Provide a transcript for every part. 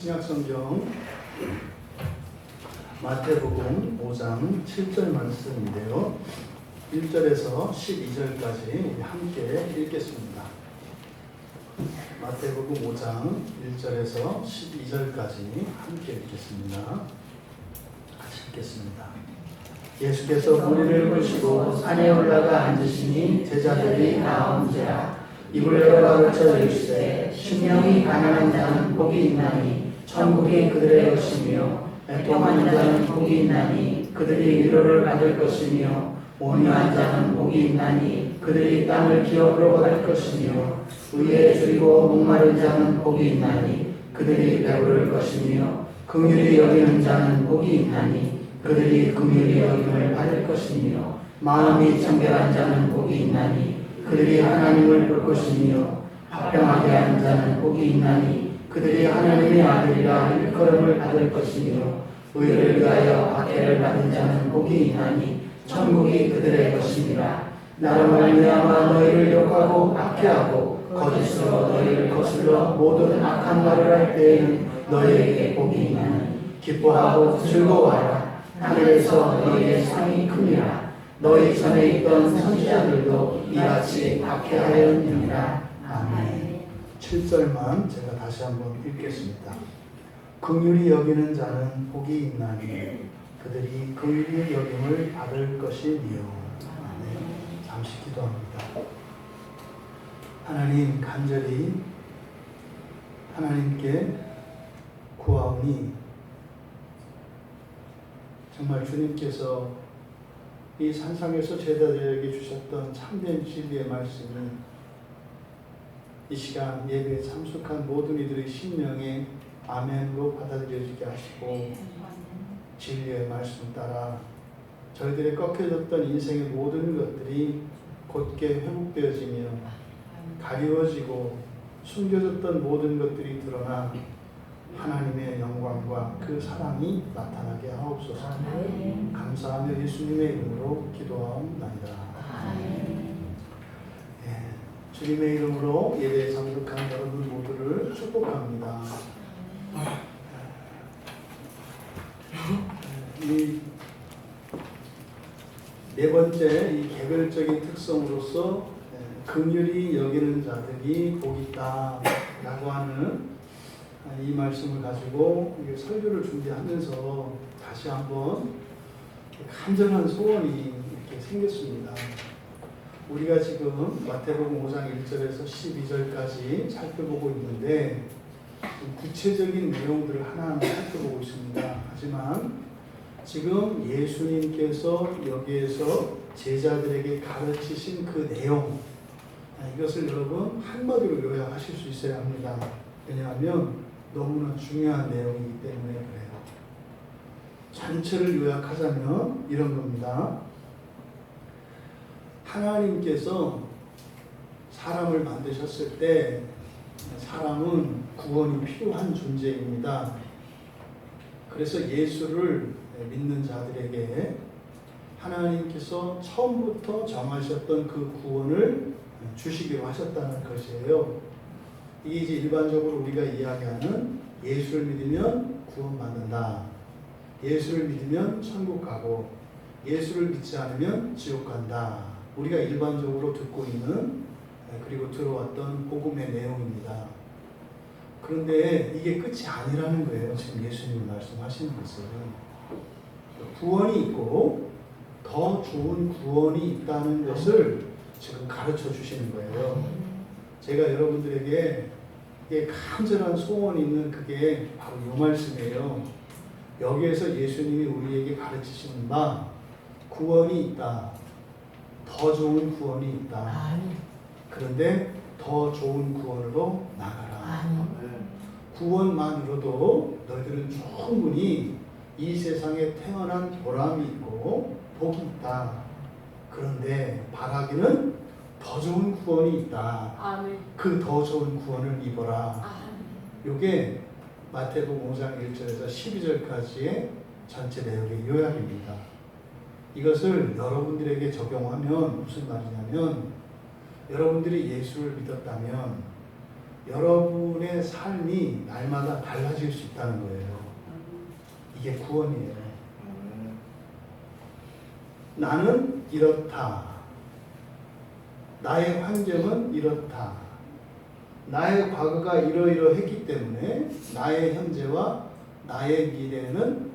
신약성경 마태복음 5장 7절 말씀인데요. 1절에서 12절까지 우리 함께 읽겠습니다. 마태복음 5장 1절에서 12절까지 함께 읽겠습니다. 같이 읽겠습니다. 예수께서 무리를 부르시고 산에 올라가 앉으시니 제자들이 나온지라. 이불 가르쳐 이르시되 심령이 가난한 자는 복이 있나니 천국이 그들의 것이며 애통하는 자는 복이 있나니 그들이 위로를 받을 것이며 온유한 자는 복이 있나니 그들이 땅을 기업으로 받을 것이며 의에 줄이고 목마른 자는 복이 있나니 그들이 배부를 것이며 긍휼히 여기는 자는 복이 있나니 그들이 긍휼히 여김을 받을 것이며 마음이 청결한 자는 복이 있나니 그들이 하나님을 볼 것이며 화평하게 하는 자는 복이 있나니 그들이 하나님의 아들이라 일컬음을 받을 것이며 의를 위하여 박해를 받은 자는 복이 있나니 천국이 그들의 것이니라. 나로 말미암아 너희를 욕하고 박해하고 거짓으로 너희를 거슬러 모든 악한 말을 할 때에는 너희에게 복이 있나니 기뻐하고 즐거워하라. 하늘에서 너희의 상이 크니라. 너희 전에 있던 선지자들도 이같이 박해하였느니라. 아멘. 7절만 제가 다시 한번 읽겠습니다. 긍휼히 여기는 자는 복이 있나니 그들이 긍휼히 여김을 받을 것이니요. 아멘. 잠시 기도합니다. 하나님, 간절히 하나님께 구하오니 정말 주님께서 이 산상에서 제자들에게 주셨던 참된 진리의 말씀이 이 시간 예배에 참석한 모든 이들의 심령에 아멘으로 받아들여지게 하시고 진리의 말씀 따라 저희들의 꺾여졌던 인생의 모든 것들이 곧게 회복되어지며 가리워지고 숨겨졌던 모든 것들이 드러나 하나님의 영광과 그 사랑이 나타나게 하옵소서. 감사하며 예수님의 이름으로 기도하옵나이다. 주님의 이름으로 예배에 참석한 여러분 모두를 축복합니다. 이 네 번째 이 개별적인 특성으로서 긍휼히 여기는 자들이 복이 있다 라고 하는 이 말씀을 가지고 설교를 준비하면서 다시 한번 간절한 소원이 이렇게 생겼습니다. 우리가 지금 마태복음 5장 1절에서 12절까지 살펴보고 있는데 구체적인 내용들을 하나하나 살펴보고 있습니다. 하지만 지금 예수님께서 여기에서 제자들에게 가르치신 그 내용, 이것을 여러분 한마디로 요약하실 수 있어야 합니다. 왜냐하면 너무나 중요한 내용이기 때문에 그래요. 전체를 요약하자면 이런 겁니다. 하나님께서 사람을 만드셨을 때 사람은 구원이 필요한 존재입니다. 그래서 예수를 믿는 자들에게 하나님께서 처음부터 정하셨던 그 구원을 주시기로 하셨다는 것이에요. 이게 이제 일반적으로 우리가 이야기하는 예수를 믿으면 구원받는다. 예수를 믿으면 천국 가고 예수를 믿지 않으면 지옥 간다. 우리가 일반적으로 듣고 있는 그리고 들어왔던 복음의 내용입니다. 그런데 이게 끝이 아니라는 거예요. 지금 예수님이 말씀하시는 것은 구원이 있고 더 좋은 구원이 있다는 것을 지금 가르쳐 주시는 거예요. 제가 여러분들에게 간절한 소원이 있는 그게 바로 이 말씀이에요. 여기에서 예수님이 우리에게 가르치시는 바 구원이 있다. 더 좋은 구원이 있다. 그런데 더 좋은 구원으로 나가라. 구원만으로도 너희들은 충분히 이 세상에 태어난 보람이 있고 복이 있다. 그런데 바라기는 더 좋은 구원이 있다. 그 더 좋은 구원을 입어라. 이게 마태복음 5장 1절에서 12절까지의 전체 내용의 요약입니다. 이것을 여러분들에게 적용하면 무슨 말이냐면 여러분들이 예수를 믿었다면 여러분의 삶이 날마다 달라질 수 있다는 거예요. 이게 구원이에요. 나는 이렇다. 나의 환경은 이렇다. 나의 과거가 이러이러했기 때문에 나의 현재와 나의 미래는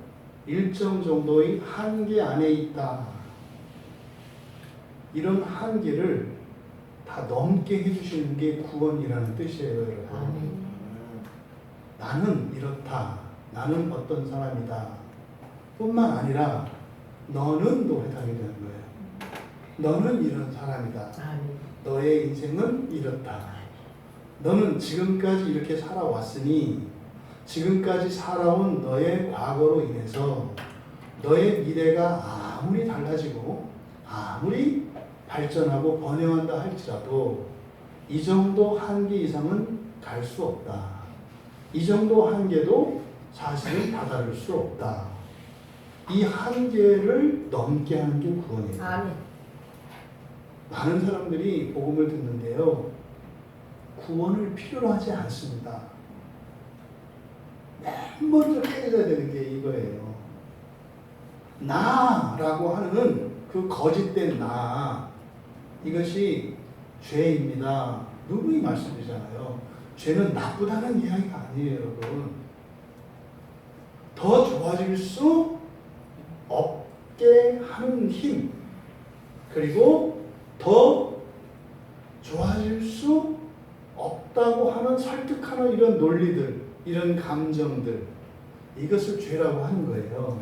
일정 정도의 한계 안에 있다. 이런 한계를 다 넘게 해주시는 게 구원이라는 뜻이에요, 여러분. 나는 이렇다. 나는 어떤 사람이다. 뿐만 아니라 너는도 해당이 되는 거예요. 너는 이런 사람이다. 너의 인생은 이렇다. 너는 지금까지 이렇게 살아왔으니 지금까지 살아온 너의 과거로 인해서 너의 미래가 아무리 달라지고 아무리 발전하고 번영한다 할지라도 이 정도 한계 이상은 갈 수 없다. 이 정도 한계도 사실은 다다를 수 없다. 이 한계를 넘게 하는 게 구원이에요. 많은 사람들이 복음을 듣는데요. 구원을 필요로 하지 않습니다. 맨 먼저 깨져야 되는 게 이거예요. 나라고 하는 그 거짓된 나, 이것이 죄입니다. 누구이 말씀드리잖아요. 죄는 나쁘다는 이야기가 아니에요, 여러분. 더 좋아질 수 없게 하는 힘, 그리고 더 좋아질 수 없다고 하는 설득하는 이런 논리들, 이런 감정들, 이것을 죄라고 하는 거예요.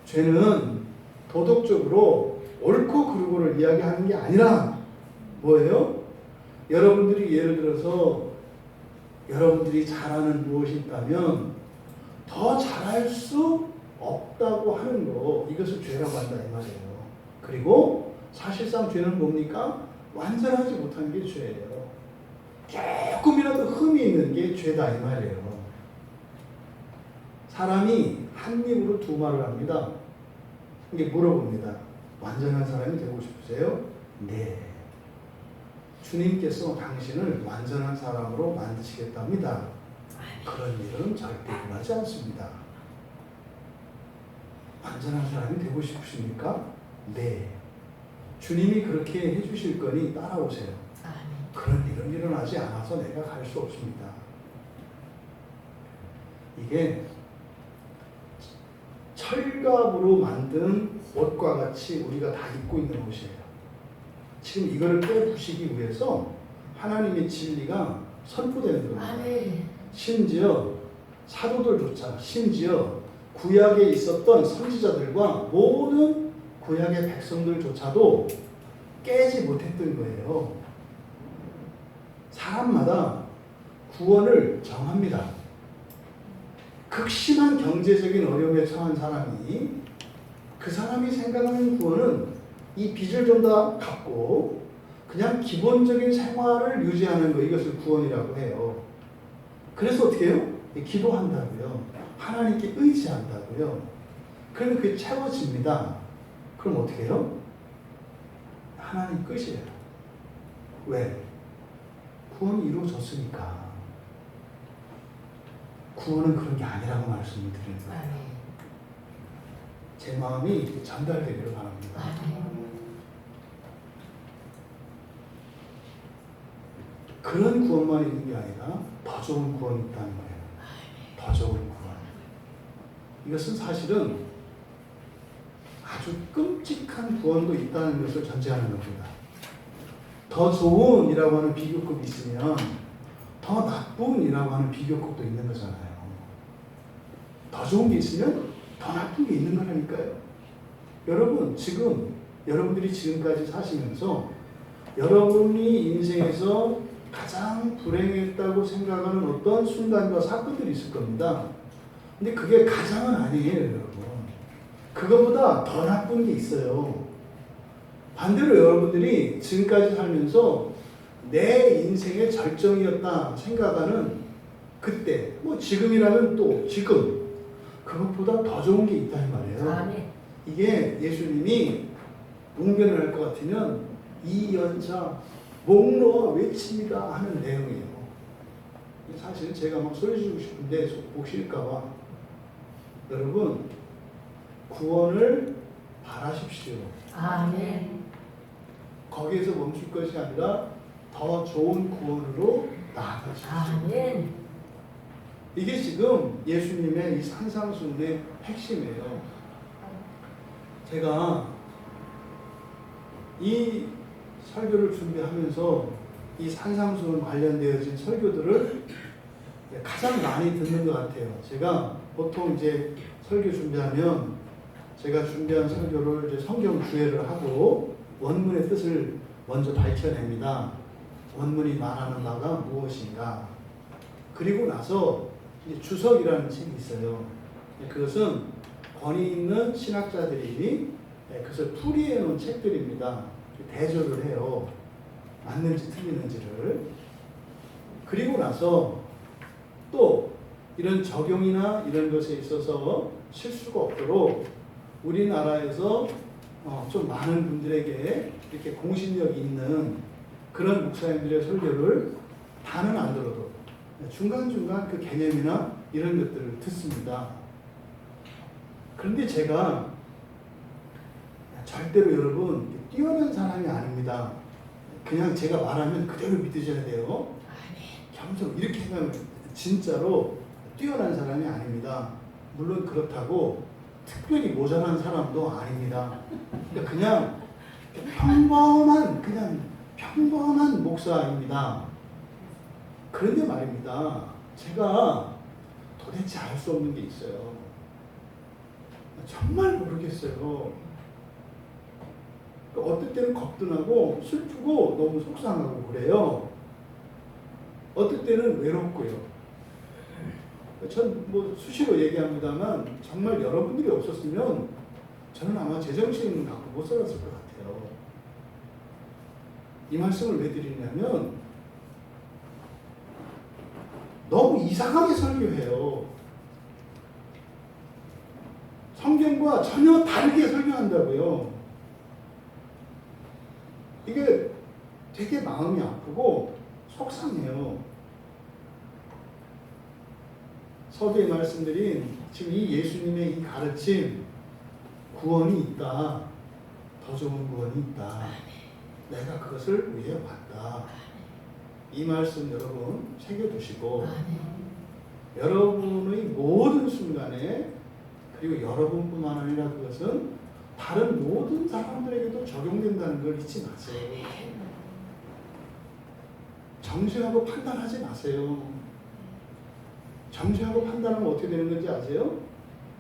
죄는 도덕적으로 옳고 그르고를 이야기하는 게 아니라 뭐예요? 여러분들이 예를 들어서 여러분들이 잘하는 무엇이 있다면 더 잘할 수 없다고 하는 거, 이것을 죄라고 한다 이 말이에요. 그리고 사실상 죄는 뭡니까? 완전하지 못한 게 죄예요. 조금이라도 흠이 있는 게 죄다 이 말이에요. 사람이 한 입으로 두 말을 합니다. 이게 물어봅니다. 완전한 사람이 되고 싶으세요? 네. 주님께서 당신을 완전한 사람으로 만드시겠답니다. 그런 일은 절대 일어나지 않습니다. 완전한 사람이 되고 싶으십니까? 네. 주님이 그렇게 해주실 거니 따라오세요. 그런 일은 일어나지 않아서 내가 갈 수 없습니다. 이게 철갑으로 만든 옷과 같이 우리가 다 입고 있는 옷이에요. 지금 이거를 깨부시기 위해서 하나님의 진리가 선포되는 겁니다. 심지어 사도들조차, 심지어 구약에 있었던 선지자들과 모든 구약의 백성들조차도 깨지 못했던 거예요. 사람마다 구원을 정합니다. 극심한 경제적인 어려움에 처한 사람이, 그 사람이 생각하는 구원은 이 빚을 좀 더 갚고 그냥 기본적인 생활을 유지하는 거, 이것을 구원이라고 해요. 그래서 어떻게 해요? 기도한다고요. 하나님께 의지한다고요. 그러면 그게 채워집니다. 그럼 어떻게 해요? 하나님 끝이에요. 왜? 구원이 이루어졌으니까. 구원은 그런 게 아니라고 말씀을 드리는 거예요. 제 마음이 전달되기를 바랍니다. 그런 구원만 있는 게 아니라 더 좋은 구원이 있다는 거예요. 더 좋은 구원. 이것은 사실은 아주 끔찍한 구원도 있다는 것을 전제하는 겁니다. 더 좋은이라고 하는 비교급이 있으면 더 나쁜이라고 하는 비교급도 있는 거잖아요. 더 좋은 게 있으면 더 나쁜 게 있는 거라니까요. 여러분, 지금 여러분들이 지금까지 사시면서 여러분이 인생에서 가장 불행했다고 생각하는 어떤 순간과 사건들이 있을 겁니다. 근데 그게 가장은 아니에요, 여러분. 그거보다 더 나쁜 게 있어요. 반대로 여러분들이 지금까지 살면서 내 인생의 절정이었다 생각하는 그때, 뭐 지금이라면 또 지금, 그것보다 더 좋은 게 있다는 말이에요. 이게 예수님이 웅변을 할 것 같으면 이 연자 목 놓아 외칩니다 하는 내용이에요. 사실은 제가 막 소리지르고 싶은데 목 쉴까봐. 여러분, 구원을 바라십시오. 아멘. 거기에서 멈출 것이 아니라 더 좋은 구원으로 나아가십시오. 아멘. 이게 지금 예수님의 이 산상수훈의 핵심이에요. 제가 이 설교를 준비하면서 이 산상수훈 관련되어진 설교들을 가장 많이 듣는 것 같아요. 제가 보통 이제 설교 준비하면 제가 준비한 설교를 이제 성경 주해를 하고 원문의 뜻을 먼저 밝혀냅니다. 원문이 말하는 바가 무엇인가. 그리고 나서 이제 주석이라는 책이 있어요. 그것은 권위 있는 신학자들이 그것을 풀이해 놓은 책들입니다. 대조를 해요. 맞는지 틀리는지를. 그리고 나서 또 이런 적용이나 이런 것에 있어서 실수가 없도록 우리나라에서 좀 많은 분들에게 이렇게 공신력 있는 그런 목사님들의 설교를 다는 안 들어도 중간중간 그 개념이나 이런 것들을 듣습니다. 그런데 제가 절대로 여러분 뛰어난 사람이 아닙니다. 그냥 제가 말하면 그대로 믿으셔야 돼요. 겸손 이렇게 하면 진짜로 뛰어난 사람이 아닙니다. 물론 그렇다고 특별히 모자란 사람도 아닙니다. 그냥 평범한 목사입니다. 그런데 말입니다. 제가 도대체 알 수 없는 게 있어요. 정말 모르겠어요. 어떨 때는 겁도 나고 슬프고 너무 속상하고 그래요. 어떨 때는 외롭고요. 전 뭐 수시로 얘기합니다만 정말 여러분들이 없었으면 저는 아마 제정신을 갖고 못 살았을 것 같아요. 이 말씀을 왜 드리냐면 너무 이상하게 설교해요. 성경과 전혀 다르게 설교한다고요. 이게 되게 마음이 아프고 속상해요. 서두에 말씀드린 지금 이 예수님의 이 가르침, 구원이 있다. 더 좋은 구원이 있다. 내가 그것을 위해 왔다. 이 말씀 여러분 새겨두시고 여러분의 모든 순간에 그리고 여러분뿐만 아니라 그것은 다른 모든 사람들에게도 적용된다는 걸 잊지 마세요. 정죄하고 판단하지 마세요. 정죄하고 판단하면 어떻게 되는 건지 아세요?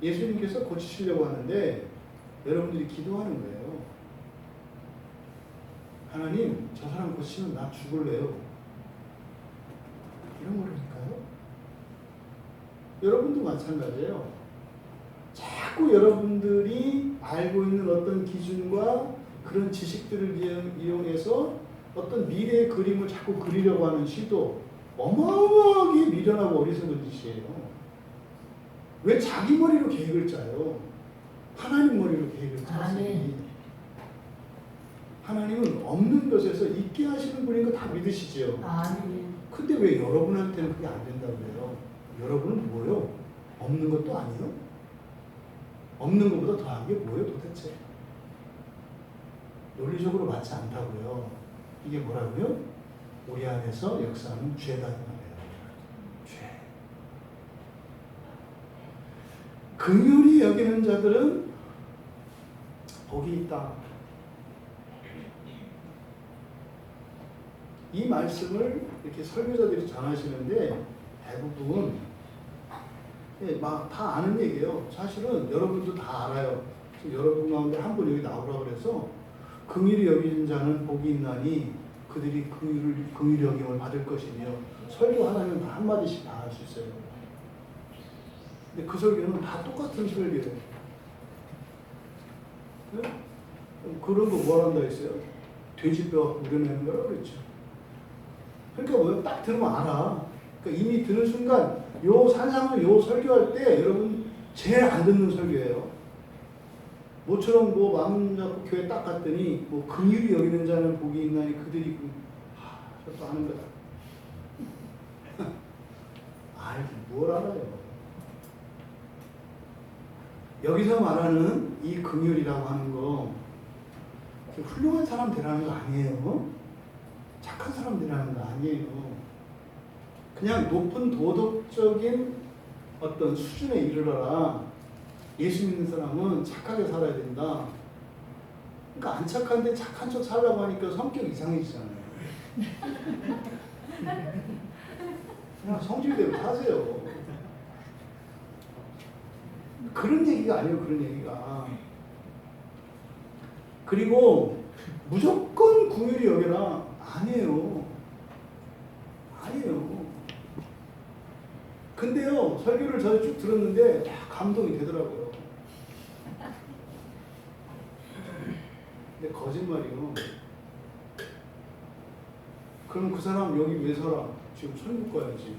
예수님께서 고치시려고 하는데 여러분들이 기도하는 거예요. 하나님, 저 사람 고치면 나 죽을래요. 이런 거라니까요. 여러분도 마찬가지예요. 자꾸 여러분들이 알고 있는 어떤 기준과 그런 지식들을 이용해서 어떤 미래의 그림을 자꾸 그리려고 하는 시도 어마어마하게 미련하고 어리석은 짓이에요. 왜 자기 머리로 계획을 짜요? 하나님 머리로 계획을 짜지. 하나님은 없는 것에서 있게 하시는 분인 거 다 믿으시죠? 근데 왜 여러분한테는 그게 안 된다고 해요? 여러분은 뭐예요? 없는 것도 아니에요? 없는 것보다 더한 게 뭐예요 도대체? 논리적으로 맞지 않다고요. 이게 뭐라고요? 우리 안에서 역사하는 죄다 말이에요. 죄. 긍휼히 여기는 자들은 복이 있다. 이 말씀을 이렇게 설교자들이 전하시는데 대부분 막 다 아는 얘기예요. 사실은 여러분도 다 알아요. 지금 여러분 가운데 한 분 여기 나오라고 그래서 긍휼히 여기는 자는 복이 있나니 그들이 긍휼히 여김을 받을 것이며 설교 하나면 다 한마디씩 다 할 수 있어요. 근데 그 설교는 다 똑같은 설교예요. 네? 그런 거 뭘 한다 했어요? 돼지뼈 우려내는 거라고 그랬죠. 그러니까 뭐요? 딱 들으면 알아. 그러니까 이미 들은 순간 요 산상을 요 설교할 때 여러분 제일 안 듣는 설교예요. 모처럼 뭐 마음 잡고 교회 딱 갔더니 뭐 긍휼히 여기는 자는 복이 있나니 그들이 저도 아는 거다. 알지 뭘 알아요. 여기서 말하는 이 긍휼이라고 하는 거 훌륭한 사람 되라는 거 아니에요. 착한 사람 되라는 거 아니에요. 그냥 높은 도덕적인 어떤 수준에 이르러라. 예수 믿는 사람은 착하게 살아야 된다. 그러니까 안 착한데 착한 척 살라고 하니까 성격 이상해지잖아요. 그냥 성질대로 사세요. 그런 얘기가 아니에요. 그런 얘기가. 그리고 무조건 긍휼히 여겨라. 아니에요. 아니에요. 근데요, 설교를 저희 쭉 들었는데 감동이 되더라고요. 근데 거짓말이요. 그럼 그 사람 여기 왜 살아? 지금 천국 가야지.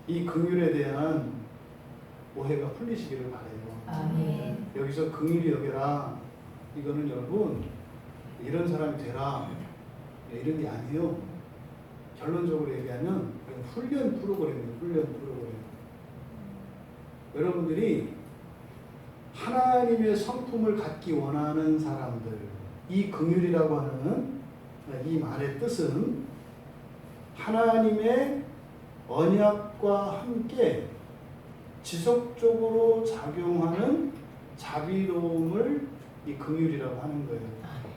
이 긍휼에 대한 오해가 풀리시기를 바라요. 아멘. 여기서 긍휼히 여겨라. 이거는 여러분 이런 사람이 되라. 이런 게 아니에요. 결론적으로 얘기하면 훈련 프로그램이에요. 훈련 프로그램. 여러분들이 하나님의 성품을 갖기 원하는 사람들, 이 긍휼이라고 하는 이 말의 뜻은 하나님의 언약과 함께 지속적으로 작용하는 자비로움을 이 긍휼이라고 하는 거예요.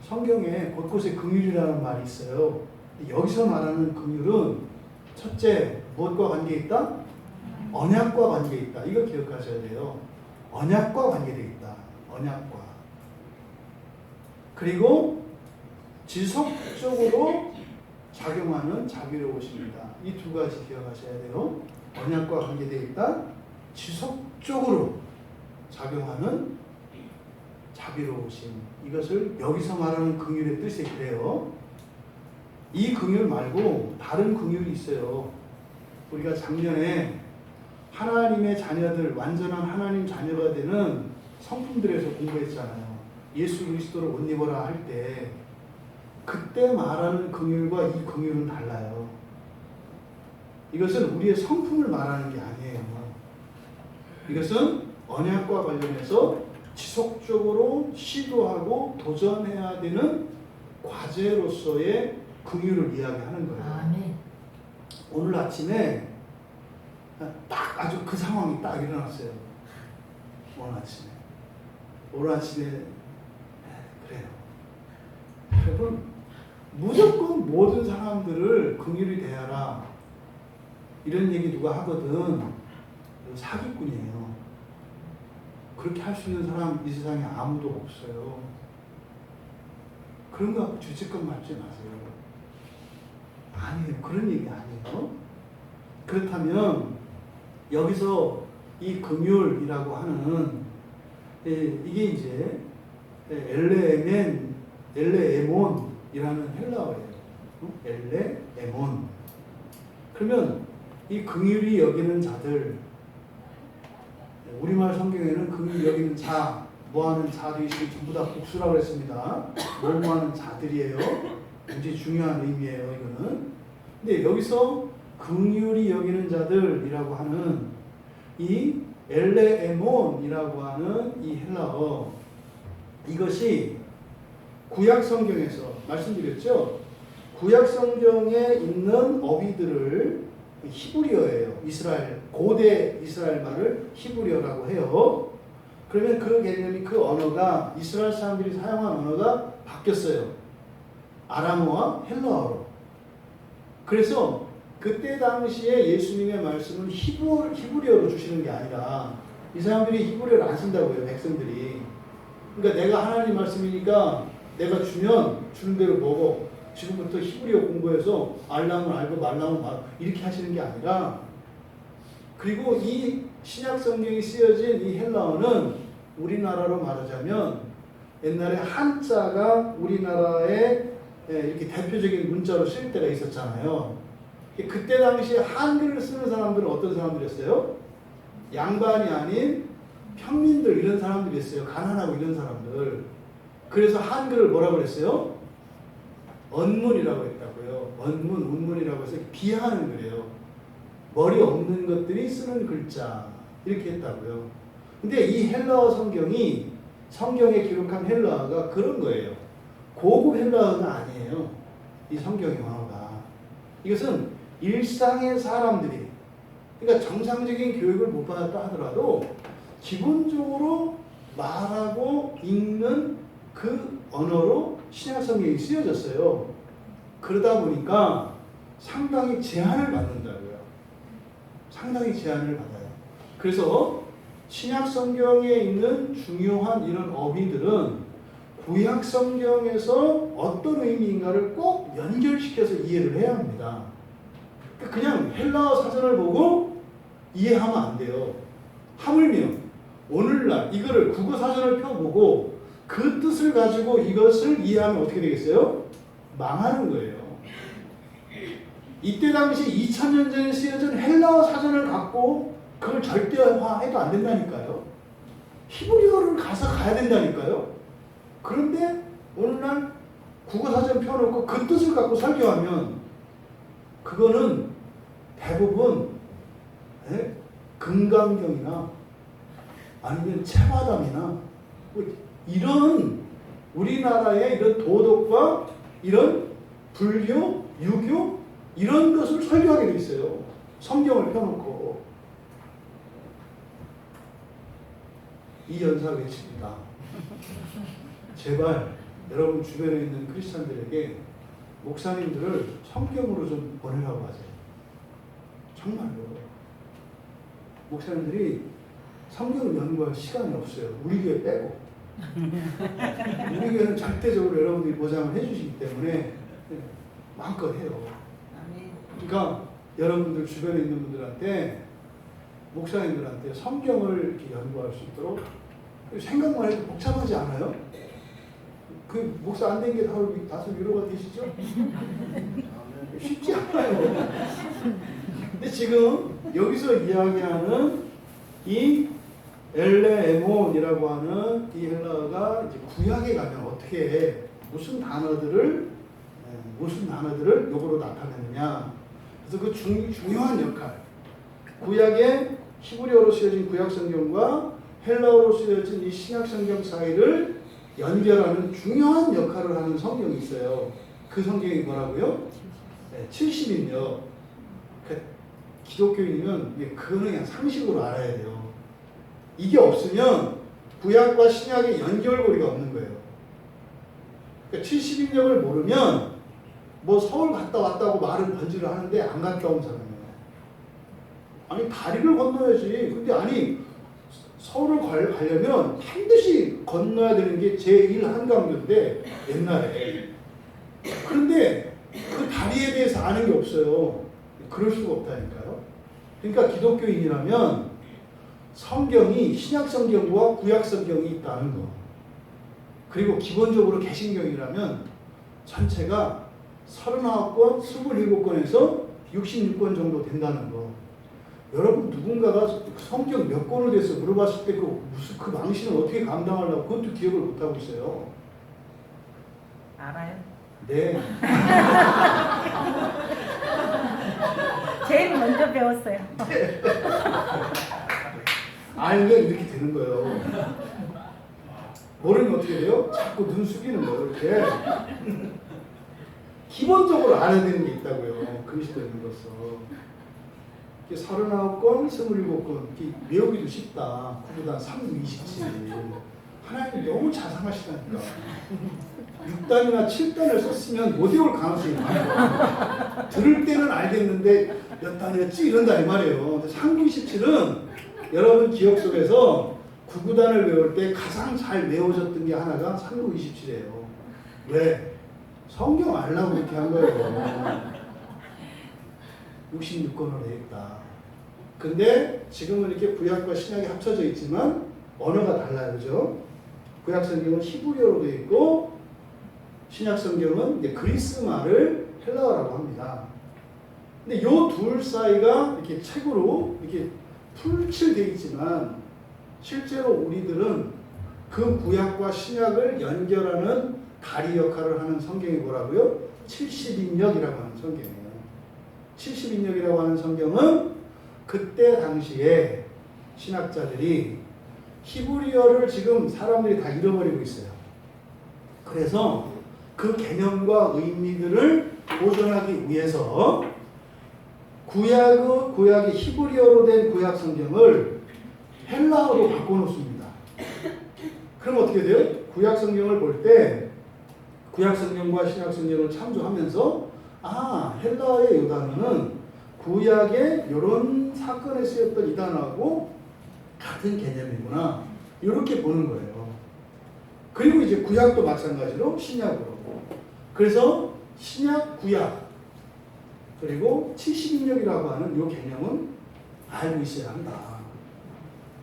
성경에 곳곳에 긍휼이라는 말이 있어요. 여기서 말하는 긍휼은 첫째, 무엇과 관계 있다? 언약과 관계 있다. 이거 기억하셔야 돼요. 언약과 관계되어 있다. 언약과. 그리고 지속적으로 작용하는 자비로우십니다. 이 두 가지 기억하셔야 돼요. 언약과 관계되어 있다. 지속적으로 작용하는 자비로우심. 이것을 여기서 말하는 긍휼의 뜻이 그래요. 이 긍휼 말고 다른 긍휼이 있어요. 우리가 작년에 하나님의 자녀들, 완전한 하나님 자녀가 되는 성품들에서 공부했잖아요. 예수 그리스도를 옷 입어라 할 때 그때 말하는 긍휼과 이 긍휼은 달라요. 이것은 우리의 성품을 말하는 게 아니에요. 이것은 언약과 관련해서 지속적으로 시도하고 도전해야 되는 과제로서의 긍휼을 이야기하는 거예요. 아멘. 오늘 아침에 딱 아주 그 상황이 딱 일어났어요. 오늘 아침에 그래요. 여러분 무조건 모든 사람들을 긍휼히 대하라 이런 얘기 누가 하거든. 사기꾼이에요. 그렇게 할 수 있는 사람 이 세상에 아무도 없어요. 그런 거 갖고 죄책감 맞지 마세요. 아니에요. 그런 얘기 아니에요. 그렇다면 여기서 이 긍휼이라고 하는 이게 이제 엘레에몬이라는 헬라어예요. 엘레에몬. 그러면 이 긍휼히 여기는 자들, 우리말 성경에는 긍휼히 여기는 자, 뭐하는 자들이 전부 다 복수라고 했습니다. 뭐하는 자들이에요. 굉장히 중요한 의미예요. 이거는. 근데 여기서 긍휼히 여기는 자들이라고 하는 이 엘레에몬이라고 하는 이 헬라어, 이것이 구약 성경에서 말씀드렸죠. 구약 성경에 있는 어휘들을 히브리어예요. 이스라엘, 고대 이스라엘 말을 히브리어라고 해요. 그러면 그 개념이, 그 언어가, 이스라엘 사람들이 사용한 언어가 바뀌었어요. 아람어와 헬라어로. 그래서 그때 당시에 예수님의 말씀은 히브리어로 주시는 게 아니라 이 사람들이 히브리어를 안 쓴다고요. 백성들이. 그러니까 내가 하나님 말씀이니까 내가 주면 주는 대로 먹어. 지금부터 히브리어 공부해서 알라면 알고 말라면 말, 이렇게 하시는 게 아니라, 그리고 이 신약 성경이 쓰여진 이 헬라어는 우리나라로 말하자면 옛날에 한자가 우리나라에 이렇게 대표적인 문자로 쓰일 때가 있었잖아요. 그때 당시에 한글을 쓰는 사람들은 어떤 사람들이었어요? 양반이 아닌 평민들, 이런 사람들이었어요. 가난하고 이런 사람들. 그래서 한글을 뭐라고 그랬어요? 언문이라고 했다고요. 언문, 운문이라고 해서 비하하는 거예요. 머리 없는 것들이 쓰는 글자 이렇게 했다고요. 근데 이 헬라어 성경이 성경에 기록한 헬라어가 그런 거예요. 고급 헬라어가 아니에요. 이 성경의 언어가. 이것은 일상의 사람들이, 그러니까 정상적인 교육을 못 받았다 하더라도 기본적으로 말하고 읽는 그 언어로 신약 성경이 쓰여졌어요. 그러다 보니까 상당히 제한을 받는다고요. 상당히 제한을 받아요. 그래서 신약 성경에 있는 중요한 이런 어휘들은 구약 성경에서 어떤 의미인가를 꼭 연결시켜서 이해를 해야 합니다. 그냥 헬라어 사전을 보고 이해하면 안 돼요. 하물며 오늘날 이거를 국어 사전을 펴보고 그 뜻을 가지고 이것을 이해하면 어떻게 되겠어요? 망하는 거예요. 이때 당시 2000년 전에 쓰여진 헬라어 사전을 갖고 그걸 절대화해도 안 된다니까요. 히브리어를 가야 된다니까요. 그런데 오늘날 국어사전 펴놓고 그 뜻을 갖고 설교하면 그거는 대부분 금강경이나 아니면 채화담이나 이런 우리나라의 이런 도덕과 이런 불교, 유교 이런 것을 설교하게 돼 있어요. 성경을 펴놓고. 이 연사 외칩니다. 제발 여러분 주변에 있는 크리스찬들에게 목사님들을 성경으로 좀 보내라고 하세요. 정말로. 목사님들이 성경을 연구할 시간이 없어요. 우리 교회 빼고. 우리 교회는 절대적으로 여러분들이 보장을 해주시기 때문에 마음껏 해요. 그러니까 여러분들 주변에 있는 분들한테 목사님들한테 성경을 이렇게 연구할 수 있도록 생각만 해도 복잡하지 않아요? 그 목사 안 된 게 다소 위로가 되시죠? 쉽지 않아요. 근데 지금 여기서 이야기하는 이 엘레에몬이라고 하는 이 헬라어가 이제 구약에 가면 어떻게 무슨 단어들을 요거로 나타내느냐. 그래서 그 중요한 역할, 구약의 히브리어로 쓰여진 구약 성경과 헬라어로 쓰여진 이 신약 성경 사이를 연결하는 중요한 역할을 하는 성경이 있어요. 그 성경이 뭐라고요? 70인요. 기독교인이면 그거는 그냥 상식으로 알아야 돼요. 이게 없으면 구약과 신약의 연결고리가 없는 거예요. 그러니까 70인역을 모르면 뭐 서울 갔다 왔다고 말은 번지를 하는데 안 갔다 온 사람이에요. 아니 다리를 건너야지. 근데 아니 서울을 가려면 반드시 건너야 되는 게 제1 한강교인데 옛날에. 그런데 그 다리에 대해서 아는 게 없어요. 그럴 수가 없다니까요. 그러니까 기독교인이라면 성경이 신약 성경과 구약 성경이 있다는 거. 그리고 기본적으로 개신경이라면 전체가 39권, 27권에서 66권 정도 된다는 거. 여러분 누군가가 성경 몇 권을 대해서 물어봤을 때 그 망신을 어떻게 감당하려고 그것도 기억을 못하고 있어요. 알아요? 네. 제일 먼저 배웠어요. 알면 이렇게 되는 거예요. 모르면 어떻게 돼요? 자꾸 눈 숙이는 거예요. 이렇게. 기본적으로 알아야 되는 게 있다고요. 그리스도인으로서. 39권, 27권 외우기도 쉽다. 9구단 3, 27. 하나님 너무 자상하시다니까. 6단이나 7단을 썼으면 못 외울 가능성이 많아요. 들을 때는 알겠는데 몇 단이었지? 이런다 이 말이에요. 근데 3, 9, 27은 여러분 기억 속에서 9구단을 외울 때 가장 잘 외워졌던 게 하나가 3, 9, 27이에요. 왜? 성경 알라고 이렇게 한 거예요. 66권으로 되겠다. 근데 지금은 이렇게 구약과 신약이 합쳐져 있지만 언어가 달라요. 그죠? 구약 성경은 히브리어로 되어 있고 신약 성경은 이제 그리스 말을 헬라어라고 합니다. 근데 요 둘 사이가 이렇게 책으로 이렇게 풀칠되어 있지만 실제로 우리들은 그 구약과 신약을 연결하는 다리 역할을 하는 성경이 뭐라고요? 70인역이라고 하는 성경이에요. 70인역이라고 하는 성경은 그때 당시에 신학자들이 히브리어를 지금 사람들이 다 잃어버리고 있어요. 그래서 그 개념과 의미들을 보존하기 위해서 구약의 히브리어로 된 구약 성경을 헬라어로 바꿔놓습니다. 그럼 어떻게 돼요? 구약 성경을 볼 때 구약 성경과 신약 성경을 참조하면서 헬라어의 이 단어는 구약의 이런 사건에 쓰였던 이 단어하고 같은 개념이구나 이렇게 보는 거예요. 그리고 이제 구약도 마찬가지로 신약으로. 그래서 신약, 구약 그리고 70인역이라고 하는 이 개념은 알고 있어야 한다.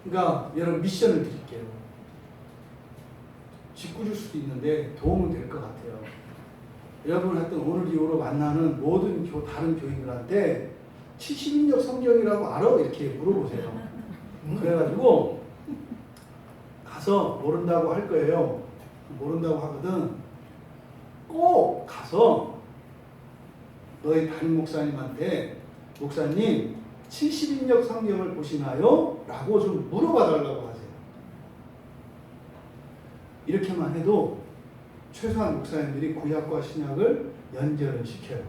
그러니까 여러분 미션을 드릴게요. 짓궂을 수도 있는데 도움은 될 것 같아요. 여러분 하여튼 오늘 이후로 만나는 모든 다른 교인들한테 70인역 성경이라고 알아? 이렇게 물어보세요. 그래가지고 가서 모른다고 할 거예요. 모른다고 하거든. 꼭 가서 너희 담임 목사님한테 목사님 70인역 성경을 보시나요? 라고 좀 물어봐 달라고 하세요. 이렇게만 해도 최소한 목사님들이 구약과 신약을 연결을 시켜요.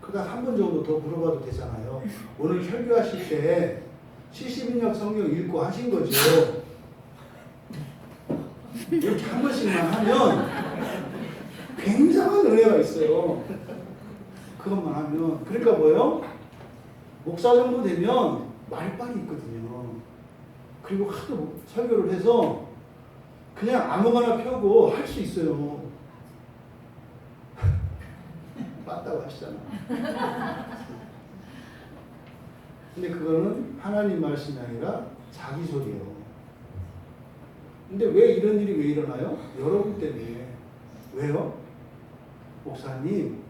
그러다 한 번 정도 더 물어봐도 되잖아요. 오늘 설교하실 때 70인역 성경 읽고 하신 거죠. 이렇게 한 번씩만 하면 굉장한 은혜가 있어요. 그것만 하면. 그러니까 뭐예요? 목사 정도 되면 말빨이 있거든요. 그리고 하도 설교를 해서 그냥 아무거나 펴고 할 수 있어요. 맞다고 하시잖아. 근데 그거는 하나님 말씀이 아니라 자기 소리예요. 근데 왜 이런 일이 왜 일어나요? 여러분 때문에. 왜요? 목사님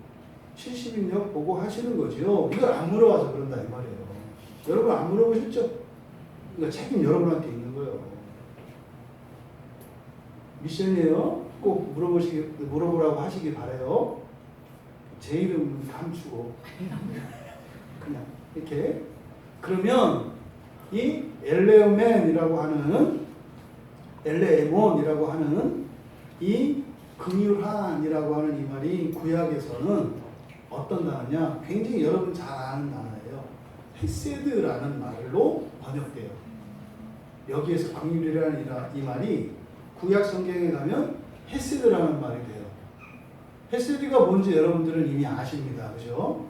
70인역 보고 하시는 거죠. 이걸 안 물어봐서 그런다 이 말이에요. 여러분 안 물어보셨죠? 그러니까 책임 여러분한테 있는 거예요. 미션이에요. 꼭 물어보라고 하시길 바라요. 제 이름은 감추고 그냥 이렇게. 그러면 이 엘레오멘이라고 하는 이 긍휼한이라고 하는 이 말이 구약에서는 어떤 단어냐? 굉장히 여러분 잘 아는 단어예요. 헤세드라는 말로 번역돼요. 여기에서 긍휼이라는 이 말이 구약 성경에 가면 헤세드라는 말이 돼요. 헤세드가 뭔지 여러분들은 이미 아십니다. 그죠?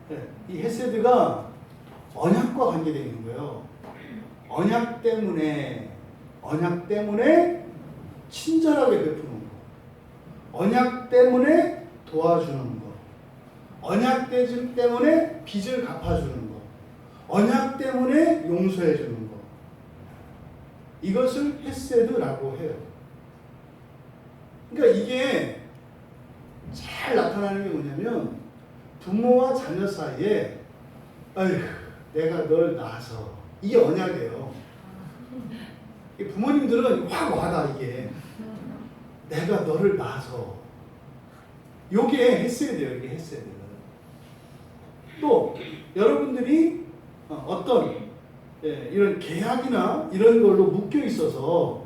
네, 이 헤세드가 언약과 관계되어 있는 거예요. 언약 때문에 친절하게 베푸는 거. 언약 때문에 도와주는 거. 언약 때문에 빚을 갚아주는 거. 언약 때문에 용서해 주는 거. 이것을 헤세드라고 해요. 그러니까 이게 잘 나타나는 게 뭐냐면 부모와 자녀 사이에 내가 널 낳아서 이게 언약이에요. 부모님들은 확 와다 이게 내가 너를 낳아서 요게 헤세드예요. 이게 헤세드. 또 여러분들이 어떤 이런 계약이나 이런 걸로 묶여 있어서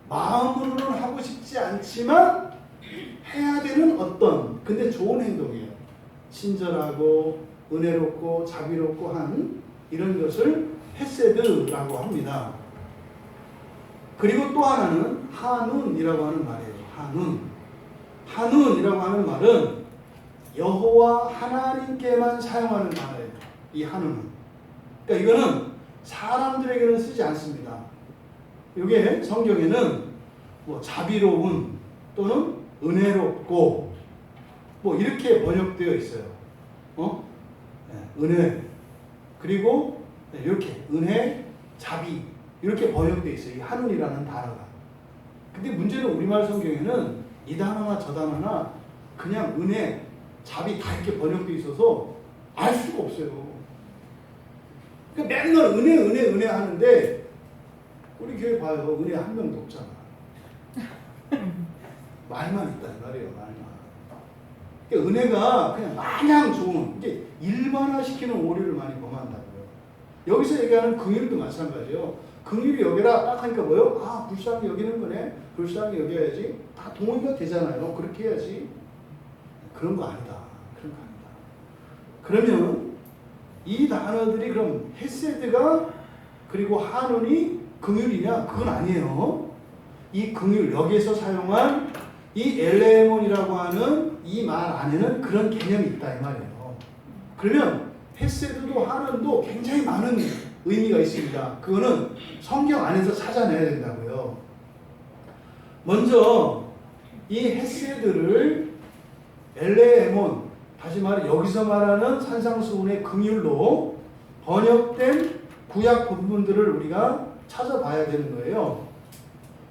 마음으로는 하고 싶지 않지만 해야 되는 어떤 근데 좋은 행동이에요. 친절하고 은혜롭고 자비롭고 한 이런 것을 헤세드라고 합니다. 그리고 또 하나는 하눈이라고 하는 말이에요. 하눈이라고 하는 말은 여호와 하나님께만 사용하는 말이에요. 이 하눈은. 그러니까 이거는 사람들에게는 쓰지 않습니다. 이게 성경에는 뭐 자비로운 또는 은혜롭고 뭐 이렇게 번역되어 있어요. 은혜 그리고 이렇게 은혜, 자비 이렇게 번역되어 있어요. 이 하눈이라는 단어가. 근데 문제는 우리말 성경에는 이 단어나 저 단어나 그냥 은혜, 자비 다 이렇게 번역되어 있어서 알 수가 없어요. 그러니까 맨날 은혜 하는데 우리 교회 봐요. 은혜 한 명도 없잖아. 말만 있다 이 말이에요. 말만. 그러니까 은혜가 그냥 마냥 좋은 이게 일반화시키는 오류를 많이 범한다고요. 여기서 얘기하는 긍휼도 마찬가지예요. 긍휼이 여기라 딱 하니까 뭐예요? 아, 불쌍히 여기는 거네. 불쌍히 여겨야지. 다 동의가 되잖아요. 그렇게 해야지. 그런 거 아니다. 그런 거 아니다. 그러면 이 단어들이 그럼 헤세드가 그리고 한운이 긍휼이냐? 그건 아니에요. 이 긍휼 여기에서 사용한 이 엘레몬이라고 하는 이 말 안에는 그런 개념이 있다 이 말이에요. 그러면 헤세드도 한운도 굉장히 많은 의미가 있습니다. 그거는 성경 안에서 찾아내야 된다고요. 먼저 이 헤세드를 엘레몬, 다시 말해 여기서 말하는 산상수훈의 긍휼로 번역된 구약 본문들을 우리가 찾아봐야 되는 거예요.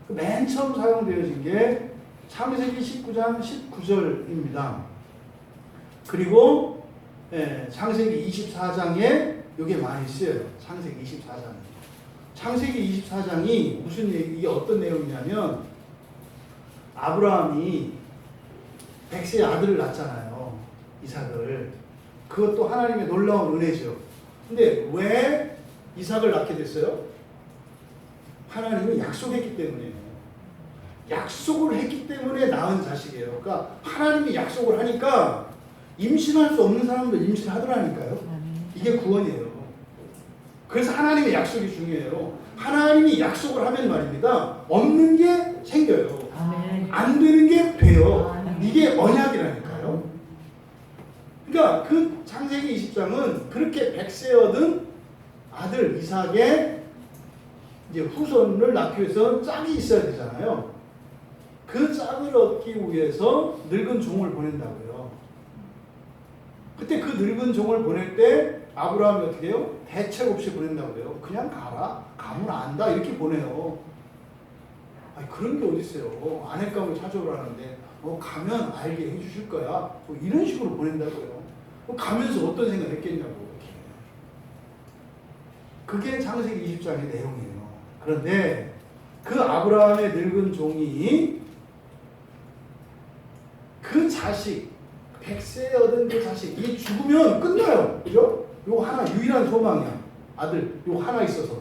맨 처음 사용되어진 게 창세기 19장 19절입니다. 그리고 창세기 24장에 이게 많이 쓰여요. 창세기 24장. 창세기 24장이 무슨 이게 어떤 내용이냐면 아브라함이 백세의 아들을 낳잖아요. 이삭을. 그것도 하나님의 놀라운 은혜죠. 근데 왜 이삭을 낳게 됐어요? 하나님이 약속했기 때문이에요. 약속을 했기 때문에 낳은 자식이에요. 그러니까 하나님이 약속을 하니까 임신할 수 없는 사람도 임신하더라니까요. 이게 구원이에요. 그래서 하나님의 약속이 중요해요. 하나님이 약속을 하면 말입니다. 없는 게 생겨요. 안 되는 게 돼요. 이게 언약이라니까요. 그러니까 그 창세기 20장은 그렇게 백세 얻은 아들 이삭의 이제 후손을 낳기 위해서 짝이 있어야 되잖아요. 그 짝을 얻기 위해서 늙은 종을 보낸다고요. 그때 그 늙은 종을 보낼 때 아브라함이 어떻게 해요? 대책 없이 보낸다고요. 그냥 가라. 가면 안다. 이렇게 보내요. 아니, 그런 게 어디 있어요. 아내감을 찾아오라는데 가면 알게 해주실 거야. 뭐 이런 식으로 보낸다고요. 가면서 어떤 생각을 했겠냐고. 그게 창세기 20장의 내용이에요. 그런데 그 아브라함의 늙은 종이 그 자식, 백세에 얻은 그 자식이 죽으면 끝나요. 그죠? 요 하나 유일한 소망이야. 아들, 요 하나 있어서.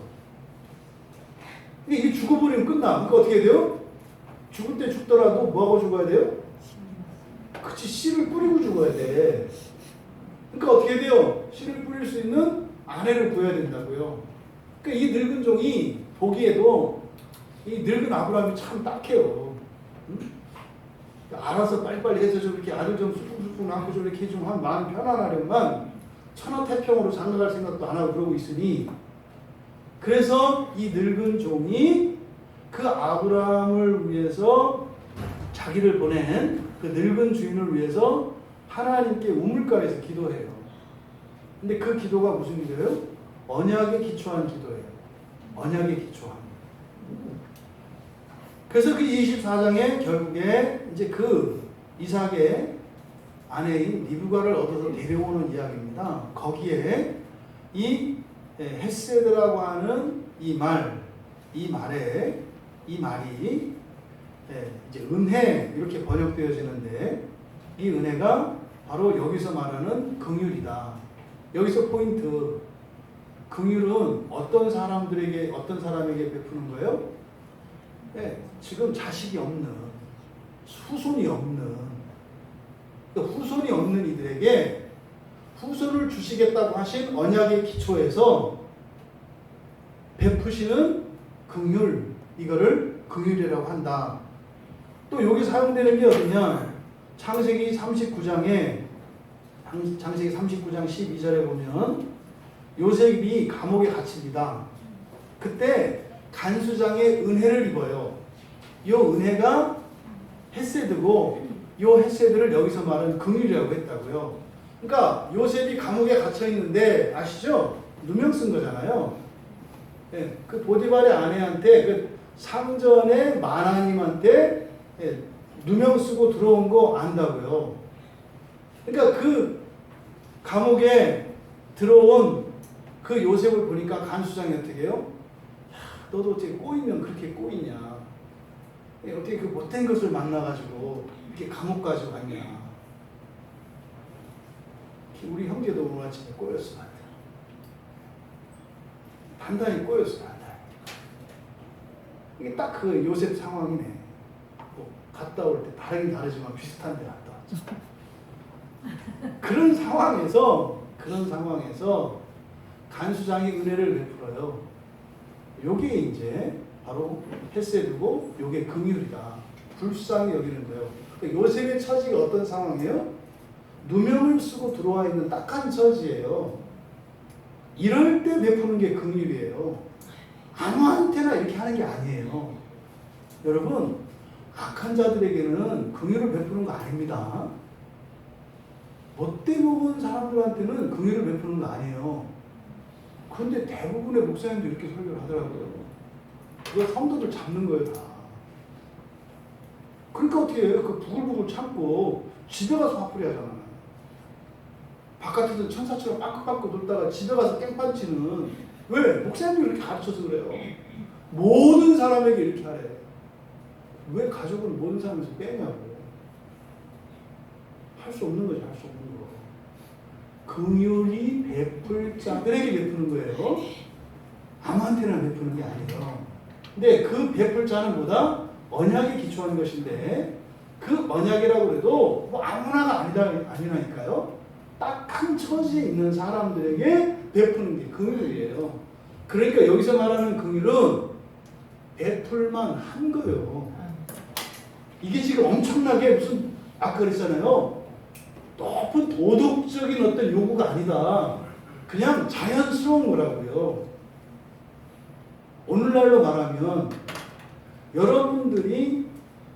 근데 이게 죽어버리면 끝나. 그러니까 어떻게 돼요? 죽을 때 죽더라도 뭐하고 죽어야 돼요? 그치, 씨를 뿌리고 죽어야 돼. 그러니까 어떻게 돼요? 씨를 뿌릴 수 있는 아내를 구해야 된다고요. 그러니까 이 늙은 종이 보기에도 이 늙은 아브라함이 참 딱해요. 응? 알아서 빨리빨리 해서 저렇게 아들 좀 수풍수풍 낳고 저렇게 좀 한 마음 편안하려면 천하태평으로 장가갈 생각도 안 하고 그러고 있으니, 그래서 이 늙은 종이 그 아브라함을 위해서 자기를 보낸 그 늙은 주인을 위해서 하나님께 우물가에서 기도해요. 근데 그 기도가 무슨 기도예요? 언약에 기초한 기도예요. 언약에 기초한. 그래서 그 24장에 결국에 이제 그 이삭의 아내인 리브가를 얻어서 데려오는 이야기입니다. 거기에 이 헤세드라고 하는 이 말이 이제 은혜 이렇게 번역되어지는데, 이 은혜가 바로 여기서 말하는 긍휼이다. 여기서 포인트. 긍휼은 어떤 사람에게 베푸는 거예요? 네, 지금 자식이 없는, 후손이 없는, 후손이 없는 이들에게 후손을 주시겠다고 하신 언약의 기초에서 베푸시는 긍휼, 이거를 긍휼이라고 한다. 또 여기 사용되는 게 어디냐? 창세기 39장 12절에 보면 요셉이 감옥에 갇힙니다. 그때 간수장의 은혜를 입어요. 이 은혜가 헤세드고, 이 헤세드를 여기서 말하는 긍휼이라고 했다고요. 그러니까 요셉이 감옥에 갇혀 있는데 아시죠? 누명 쓴 거잖아요. 예, 그 보디발의 아내한테 그 상전의 마나님한테 누명 쓰고 들어온 거 안다고요. 그러니까 그 감옥에 들어온 그 요셉을 보니까 간수장이 어떻게 해요? 너도 어떻게 꼬이면 그렇게 꼬이냐. 어떻게 그 못된 것을 만나가지고 이렇게 감옥까지 왔냐. 우리 형제도 오늘 아침에 꼬였어. 단단히 꼬였어. 단단히. 이게 딱 그 요셉 상황이네. 뭐 갔다 올 때 다르긴 다르지만 비슷한 데 갔다 왔죠. 그런 상황에서 간수장이 은혜를 베풀어요. 요게 이제 바로 헤세드고 요게 긍휼이다. 불쌍히 여기는 거예요. 그러니까 요셉의 처지가 어떤 상황이에요? 누명을 쓰고 들어와 있는 딱한 처지예요. 이럴 때 베푸는 게 긍휼이에요. 아무한테나 이렇게 하는 게 아니에요. 여러분, 악한 자들에게는 긍휼을 베푸는 거 아닙니다. 못돼 먹은 사람들한테는 긍휼을 베푸는 거 아니에요. 그런데 대부분의 목사님도 이렇게 설교를 하더라고요. 그거 성도들 잡는 거예요, 다. 그러니까 어떻게 해요? 그 부글부글 참고 집에 가서 화풀이 하잖아요. 바깥에서 천사처럼 빠꾸빠꾸 놀다가 집에 가서 깽판 치는. 왜? 목사님도 이렇게 가르쳐서 그래요. 모든 사람에게 이렇게 하래. 왜 가족을 모든 사람에서 빼냐고. 할 수 없는 거지, 할 수 없는 거. 긍휼이 베풀 자들에게 베푸는 거예요. 아무한테나 베푸는 게 아니에요. 근데 그 베풀 자는 뭐다? 언약에 기초한 것인데, 그 언약이라고 해도 뭐 아무나가 아니라니까요. 딱한 처지에 있는 사람들에게 베푸는 게 긍휼이에요. 그러니까 여기서 말하는 긍휼은 베풀만 한 거예요. 이게 지금 엄청나게 무슨 아까 그랬잖아요. 높은 도덕적인 어떤 요구가 아니다. 그냥 자연스러운 거라고요. 오늘날로 말하면 여러분들이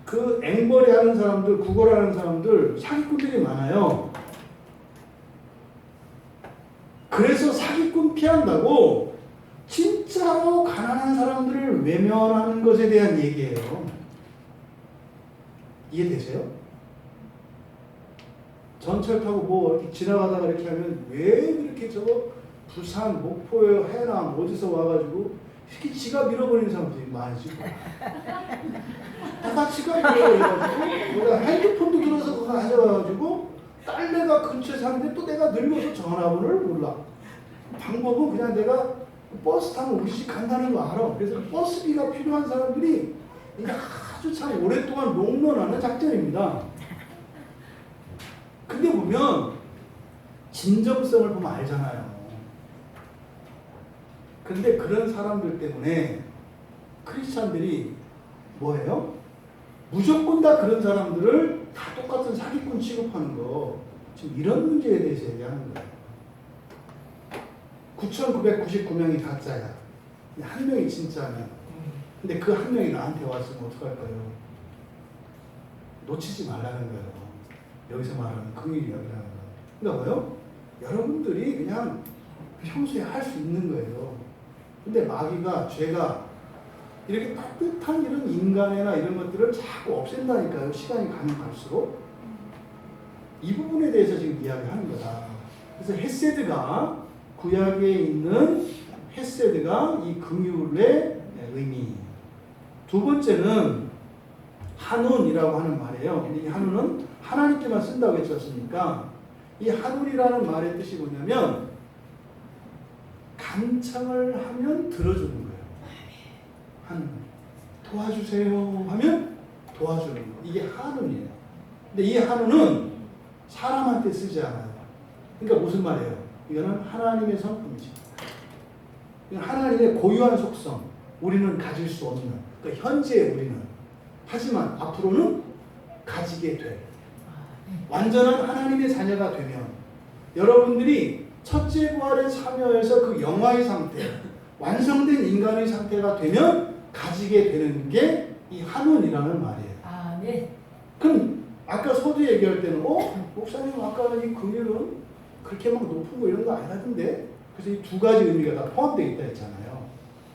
그 앵벌이 하는 사람들, 구걸하는 사람들 사기꾼들이 많아요. 그래서 사기꾼 피한다고 진짜로 가난한 사람들을 외면하는 것에 대한 얘기예요. 이해되세요? 전철 타고 뭐 이렇게 지나가다가 이렇게 하면 왜 그렇게 저거 부산, 목포, 해남 어디서 와가지고 이렇게 지갑 잃어버리는 사람들이 많지. 다 지갑 잃어버려가지고 핸드폰도 들어서 그거 가져와가지고 딸내가 근처에 사는데 또 내가 늙어서 전화번호를 몰라. 방법은 그냥 내가 버스 타면 우리 집 간다는 거 알아. 그래서 버스비가 필요한 사람들이 이게 아주 참 오랫동안 롱런하는 작전입니다. 근데 보면 진정성을 보면 알잖아요. 근데 그런 사람들 때문에 크리스찬들이 뭐예요? 무조건 다 그런 사람들을 다 똑같은 사기꾼 취급하는 거. 지금 이런 문제에 대해서 얘기하는 거예요. 9,999명이 가짜야. 한 명이 진짜면. 근데 그 한 명이 나한테 왔으면 어떡할까요? 놓치지 말라는 거예요. 여기서 말하는 긍휼이라는 거. 그러니까 뭐요? 여러분들이 그냥 평소에 할 수 있는 거예요. 근데 마귀가, 죄가 이렇게 따뜻한 이런 인간애나 이런 것들을 자꾸 없앤다니까요. 시간이 가면 갈수록. 이 부분에 대해서 지금 이야기하는 거다. 그래서 헤세드가 구약에 있는 헤세드가 이 긍휼의 의미. 두 번째는 한운이라고 하는 말이에요. 근데 이 한운은 하나님께만 쓴다고 했지 않습니까? 이 한운이라는 말의 뜻이 뭐냐면 간청을 하면 들어주는 거예요. 한운. 도와주세요 하면 도와주는 거. 이게 한운이에요. 근데 이 한운은 사람한테 쓰지 않아요. 그러니까 무슨 말이에요? 이거는 하나님의 성품이죠. 하나님의 고유한 속성. 우리는 가질 수 없는. 그러니까 현재 우리는. 하지만 앞으로는 가지게 돼. 완전한 하나님의 자녀가 되면 여러분들이 첫째 부활에 참여해서 그 영화의 상태, 완성된 인간의 상태가 되면 가지게 되는 게 이 한운이라는 말이에요. 아, 네. 그럼 아까 서두 얘기할 때는 목사님 아까 이 긍휼은 그렇게 막 높은 거 이런 거 아니라던데. 그래서 이 두 가지 의미가 다 포함되어 있다 했잖아요.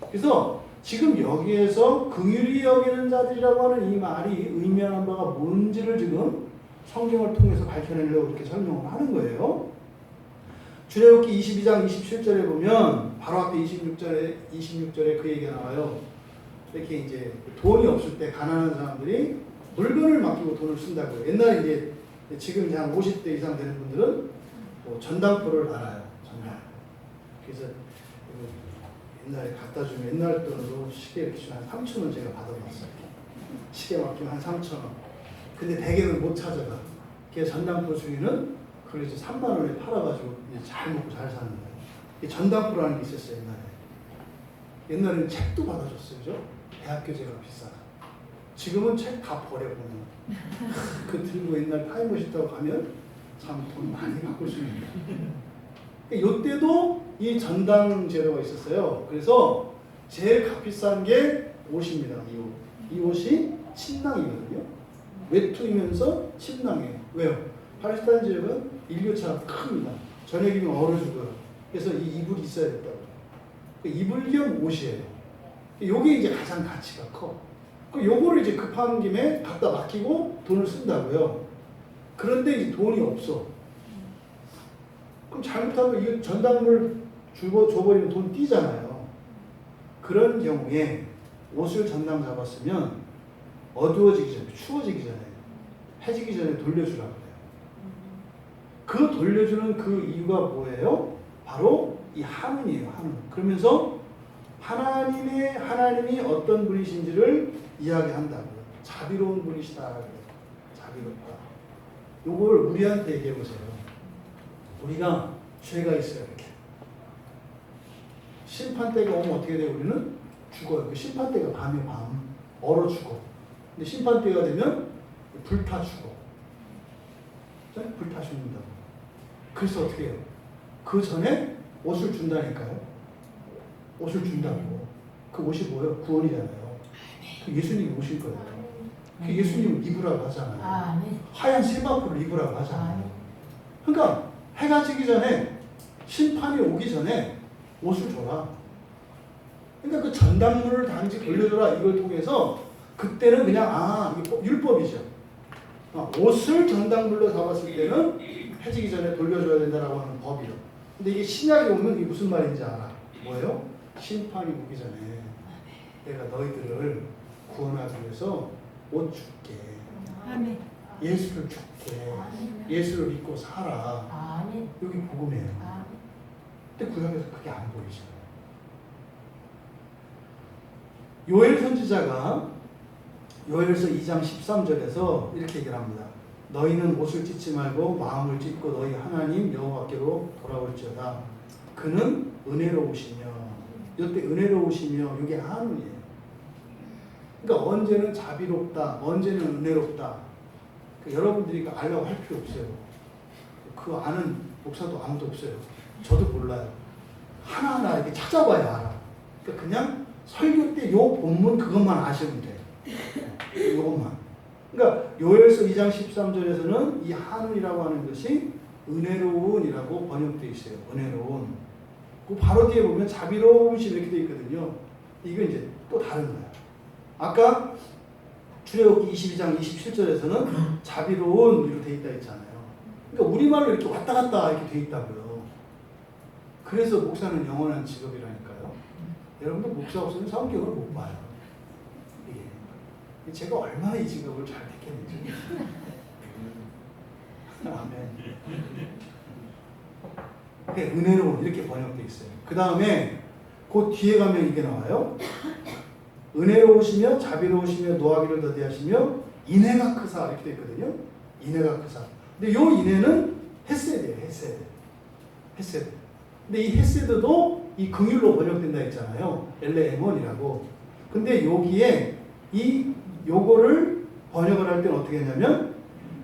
그래서 지금 여기에서 긍휼히 여기는 자들이라고 하는 이 말이 의미하는 바가 뭔지를 지금 성경을 통해서 밝혀내려고 이렇게 설명을 하는 거예요. 출애굽기 22장 27절에 보면 바로 앞에 26절에 그 얘기가 나와요. 이렇게 이제 돈이 없을 때 가난한 사람들이 물건을 맡기고 돈을 쓴다고요. 옛날에 이제 지금 이제 한 50대 이상 되는 분들은 뭐 전당포를 알아요. 전당. 그래서 옛날에 갖다 주면 옛날 돈으로 시계 이렇게 주면 한 3,000원 제가 받아봤어요. 시계 맡기면 한 3,000원. 근데 대개는 못 찾아가. 그래서 전당포 주인은 그걸 이제 3만 원에 팔아가지고 이제 잘 먹고 잘 사는 거예요. 이 전당포라는 게 있었어요, 옛날에. 옛날에는 책도 받아줬어요, 그죠? 대학교제가 비싸. 지금은 책 다 버려보면. 그 들고 옛날 타임머신타고 가면 참 돈 많이 바꿀 수 있는데. 이때도 이 전당 제도가 있었어요. 그래서 제일 값비싼 게 옷입니다. 이 옷. 이 옷이 침낭이거든요. 외투이면서 침낭이에요. 왜요? 팔레스타인 지역은 일교차가 큽니다. 저녁이면 얼어 죽어요. 그래서 이 이불이 있어야 됐다고. 이불 겸 옷이에요. 요게 이제 가장 가치가 커. 요거를 이제 급한 김에 갖다 맡기고 돈을 쓴다고요. 그런데 이제 돈이 없어. 그럼 잘못하면 이거 전당물 줘버리면 돈 띄잖아요. 그런 경우에 옷을 전당 잡았으면 어두워지기 전에, 추워지기 전에, 해지기 전에 돌려주라고 그래요. 그 돌려주는 그 이유가 뭐예요? 바로 이 한운이에요, 한운. 그러면서 하나님이 어떤 분이신지를 이야기한다고요. 자비로운 분이시다. 자비롭다. 요걸 우리한테 얘기해 보세요. 우리가 죄가 있어요, 이렇게. 심판대가 오면 어떻게 돼요? 우리는 죽어요. 그 심판대가 밤에 얼어 죽어. 근데 심판대가 되면 불타 죽어. 불타 죽는다고. 그래서 어떻게 해요? 그 전에 옷을 준다니까요. 옷을 준다고. 그 옷이 뭐예요? 구원이잖아요. 그 예수님이 오실 거예요. 그 예수님을 입으라고 하잖아요. 하얀 실마포를 입으라고 하잖아요. 그러니까 해가 지기 전에, 심판이 오기 전에 옷을 줘라. 그러니까 그 전당물을 단지 돌려줘라. 이걸 통해서 그때는 그냥 이게 율법이죠. 옷을 전당물로 잡았을 때는 해지기 전에 돌려줘야 된다라고 하는 법이요. 근데 이게 신약에 오면 이게 무슨 말인지 알아? 뭐예요? 심판이 오기 전에 내가 너희들을 구원하기 위해서 옷 줄게. 아멘. 예수를 줄게. 예수를 믿고 살아. 아멘. 여기 복음이에요. 아멘. 근데 구약에서 그게 안 보이잖아요. 요엘 선지자가 요엘서 2장 13절에서 이렇게 얘기를 합니다. 너희는 옷을 찢지 말고 마음을 찢고 너희 하나님 여호와께로 돌아올지어다. 그는 은혜로우시며, 이때 은혜로우시며 이게 한운이에요. 그러니까 언제는 자비롭다, 언제는 은혜롭다. 그러니까 여러분들이 알라고 할 필요 없어요. 그 아는 목사도 아무도 없어요. 저도 몰라요. 하나하나 이렇게 찾아봐야 알아. 그러니까 그냥 설교 때 요 본문 그것만 아시면 돼. 이것만. 그러니까 요엘서 2장 13절에서는 이 한운이라고 하는 것이 은혜로운이라고 번역되어 있어요. 은혜로운. 그 바로 뒤에 보면 자비로우시 이렇게 되어 있거든요. 이건 이제 또 다른 거야. 아까 출애굽기 22장 27절에서는 자비로운 이렇게 되어 있다 했잖아요. 그러니까 우리말로 이렇게 왔다 갔다 이렇게 되어 있다고요. 그래서 목사는 영원한 직업이라니까요. 여러분들 목사 없으면 성경을 못 봐요. 예. 제가 얼마나 이 직업을 잘 택했는지. 아멘. 은혜로운 이렇게 번역되어 있어요. 그 다음에 그 뒤에 가면 이게 나와요. 은혜로우시며 자비로우시며 노하기를 더디하시며 인애가 크사 이렇게 되어 있거든요. 인애가 크사. 근데 요 인애는 헤세드예요. 헤세드. 근데 이 헤세드도 이 긍휼로 번역된다 했잖아요. 엘레에몬이라고. 근데 여기에 요거를 번역을 할 때는 어떻게 했냐면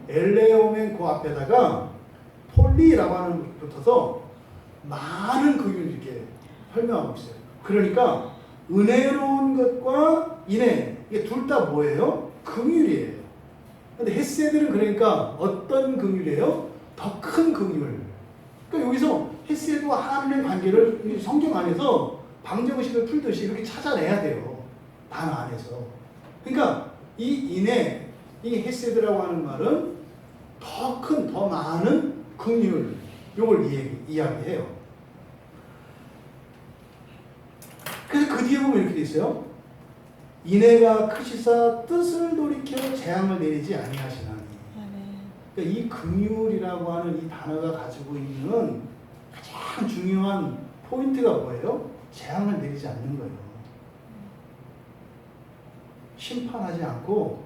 엘레오멘 그 앞에다가 폴리라고 하는 것이 붙어서 많은 긍휼을 이렇게 설명하고 있어요. 그러니까 은혜로운 것과 인애 이게 둘 다 뭐예요? 긍휼이에요. 근데 헤세드는 그러니까 어떤 긍휼이에요? 더 큰 긍휼. 그러니까 여기서 헤세드와 하나님의 관계를 성경 안에서 방정식을 풀듯이 이렇게 찾아내야 돼요. 단어 안에서. 그러니까 이 인애, 이 헤세드라고 하는 말은 더 큰, 더 많은 긍휼, 요걸 이야기해요. 그래서 그 뒤에 보면 이렇게 돼 있어요. 이내가 크시사 뜻을 돌이켜 재앙을 내리지 아니하시나니. 그러니까 이 긍휼이라고 하는 이 단어가 가지고 있는 가장 중요한 포인트가 뭐예요? 재앙을 내리지 않는 거예요. 심판하지 않고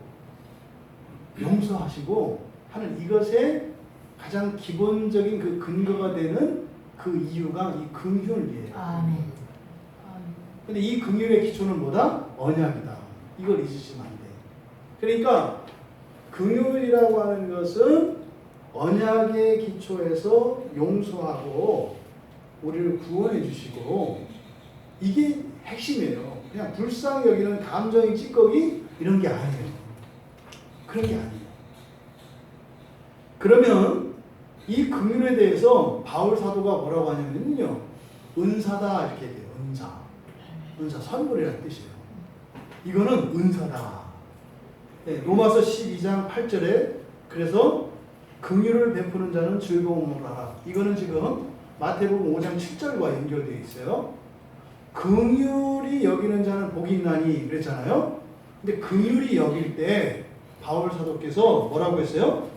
용서하시고 하는 이것의 가장 기본적인 그 근거가 되는 그 이유가 이 긍휼이에요. 아멘. 근데 이 긍휼의 기초는 뭐다? 언약이다. 이걸 잊으시면 안 돼. 그러니까 긍휼이라고 하는 것은 언약의 기초에서 용서하고 우리를 구원해 주시고 이게 핵심이에요. 그냥 불쌍히 여기는 감정이 찌꺼기 이런 게 아니에요. 그런 게 아니에요. 그러면 이 긍휼에 대해서 바울 사도가 뭐라고 하냐면요, 은사다 이렇게 돼요. 은사 선물이라는 뜻이에요. 이거는 은사다. 네, 로마서 12장 8절에 그래서 긍휼을 베푸는 자는 즐거움을 하라. 이거는 지금 마태복음 5장 7절과 연결되어 있어요. 긍휼이 여기는 자는 복이 있나니 그랬잖아요. 근데 긍휼이 여길 때 바울 사도께서 뭐라고 했어요?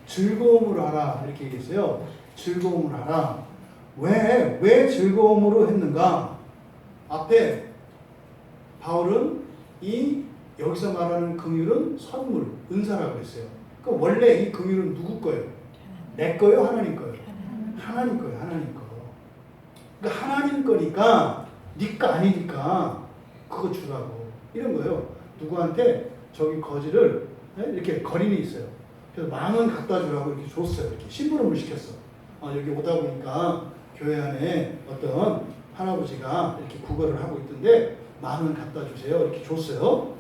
즐거움으로 하라 이렇게 얘기했어요. 즐거움으로 하라. 왜 즐거움으로 했는가? 앞에 바울은 이 여기서 말하는 긍휼은 선물, 은사라고 했어요. 그러니까 원래 이 긍휼은 누구 거예요? 내 거예요? 하나님 거예요? 하나님 거예요. 하나님 거. 그러니까 하나님 거니까 네 거 아니니까 그거 주라고. 이런 거예요. 누구한테 저기 거지를 이렇게 거린이 있어요. 그래서 10,000원 갖다 주라고 이렇게 줬어요. 이렇게 심부름을 시켰어. 여기 오다 보니까 교회 안에 어떤 할아버지가 이렇게 구걸을 하고 있던데 10,000원 갖다 주세요. 이렇게 줬어요.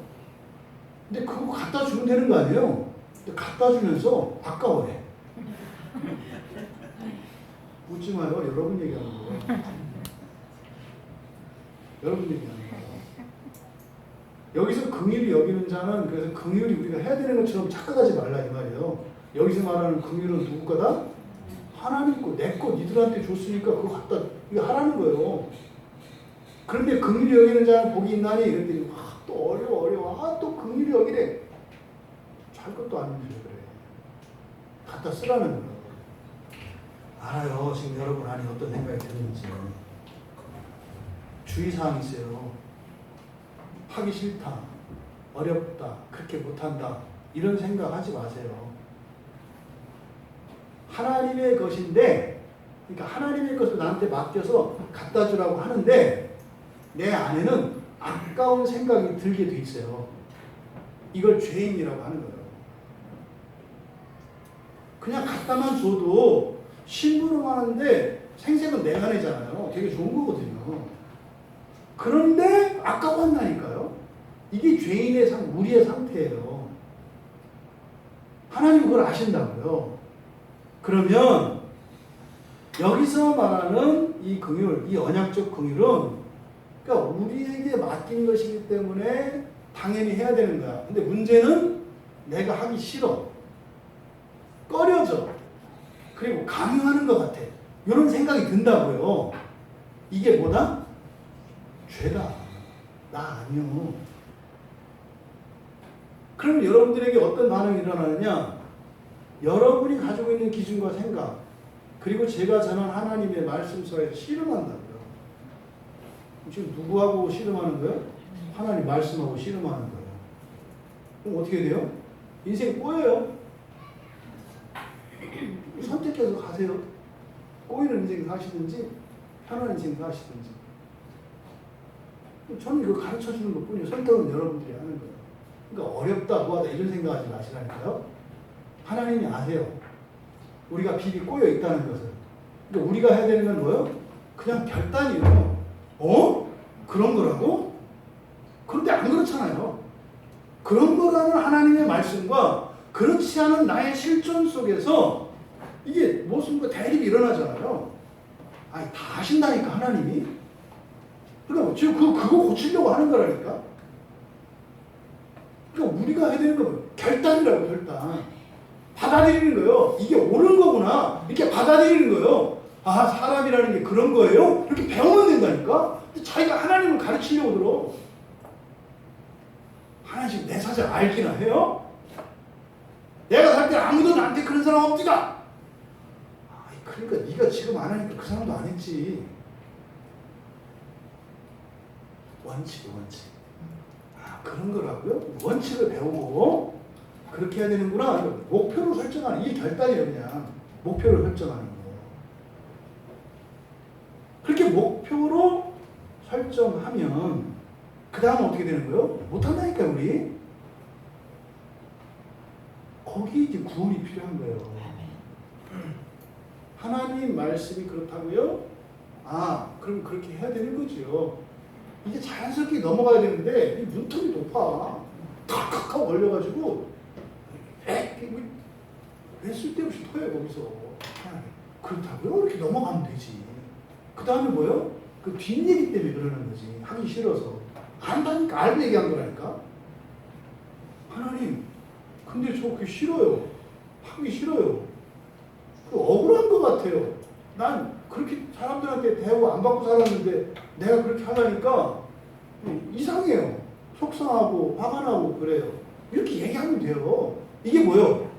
근데 그거 갖다 주면 되는 거 아니에요? 근데 갖다 주면서 아까워해. 웃지 마요. 여러분 얘기하는 거예요. 여러분 얘기하는 거예요. 여기서 긍휼이 여기는 자는 그래서 긍휼이 우리가 해야 되는 것처럼 착각하지 말라 이 말이에요. 여기서 말하는 긍휼은 누구 거다? 하나님 거, 내 거 니들한테 줬으니까 그거 갖다 이거 하라는 거예요. 그런데 긍휼이 여기는 자는 복이 있나니 이랬더니 또 어려워. 또 긍휼이 여기래. 잘 것도 아닌데 그래. 갖다 쓰라는 거예요. 알아요. 지금 여러분 안에 어떤 생각이 드는지. 주의사항이 있어요. 하기 싫다. 어렵다. 그렇게 못한다. 이런 생각 하지 마세요. 하나님의 것인데, 그러니까 하나님의 것을 나한테 맡겨서 갖다 주라고 하는데 내 안에는 아까운 생각이 들게 돼 있어요. 이걸 죄인이라고 하는 거예요. 그냥 갖다만 줘도 심부름 하는데 생색은 내가 내잖아요. 되게 좋은 거거든요. 그런데 아까워한다니까요. 이게 죄인의 우리의 상태예요. 하나님 그걸 아신다고요. 그러면 여기서 말하는 이 긍휼, 이 언약적 긍휼은 그러니까 우리에게 맡긴 것이기 때문에 당연히 해야 되는 거야. 근데 문제는 내가 하기 싫어. 꺼려져. 그리고 강요하는 것 같아. 이런 생각이 든다고요. 이게 뭐다? 죄다. 나 아니요. 그럼 여러분들에게 어떤 반응이 일어나느냐? 여러분이 가지고 있는 기준과 생각, 그리고 제가 전한 하나님의 말씀 속에서 씨름한다고요. 지금 누구하고 씨름하는 거예요? 하나님 말씀하고 씨름하는 거예요. 그럼 어떻게 돼요? 인생 꼬여요. 선택해서 가세요. 꼬이는 인생 사시든지 편한 인생 사시든지. 저는 이거 가르쳐주는 것 뿐이에요. 선택은 여러분들이 하는 거예요. 그러니까 어렵다, 뭐하다 이런 생각하지 마시라니까요. 하나님이 아세요. 우리가 빚이 꼬여 있다는 것을. 그러니까 우리가 해야 되는 건 뭐예요? 그냥 결단이에요. 그런 거라고? 그런데 안 그렇잖아요. 그런 거라는 하나님의 말씀과 그렇지 않은 나의 실존 속에서 이게 무슨 대립이 일어나잖아요. 아니, 다 아신다니까, 하나님이. 그러니까 지금 그거 고치려고 하는 거라니까. 그러니까 우리가 해야 되는 건 결단이라고, 결단. 받아들이는 거예요. 이게 옳은 거구나. 이렇게 받아들이는 거예요. 아, 사람이라는 게 그런 거예요? 이렇게 배우면 된다니까? 근데 자기가 하나님을 가르치려고 들어. 하나씩 내 사정 알기나 해요? 내가 살 때 아무도 나한테 그런 사람 없지가. 그러니까 네가 지금 안 하니까 그 사람도 안 했지. 원칙. 그런 거라고요? 원칙을 배우고 그렇게 해야 되는구나. 목표를 설정하는, 이게 결단이에요. 그냥 목표를 설정하는 거. 그렇게 목표로 설정하면 그 다음은 어떻게 되는 거예요? 못한다니까 우리. 거기 이제 구원이 필요한 거예요. 하나님 말씀이 그렇다고요? 그럼 그렇게 해야 되는 거죠. 이게 자연스럽게 넘어가야 되는데 이 문턱이 높아. 탁탁 하고 걸려가지고 왜 쓸데없이 터요 거기서. 그렇다고요? 이렇게 넘어가면 되지. 그 다음에 뭐요? 그 뒷얘기 때문에 그러는 거지. 하기 싫어서. 한다니까 알고 얘기한 거라니까. 하나님 근데 저 그게 싫어요. 하기 싫어요. 억울한 것 같아요. 난 그렇게 사람들한테 대우 안 받고 살았는데 내가 그렇게 하다니까 이상해요. 속상하고 화가 나고 그래요. 이렇게 얘기하면 돼요. 이게 뭐예요?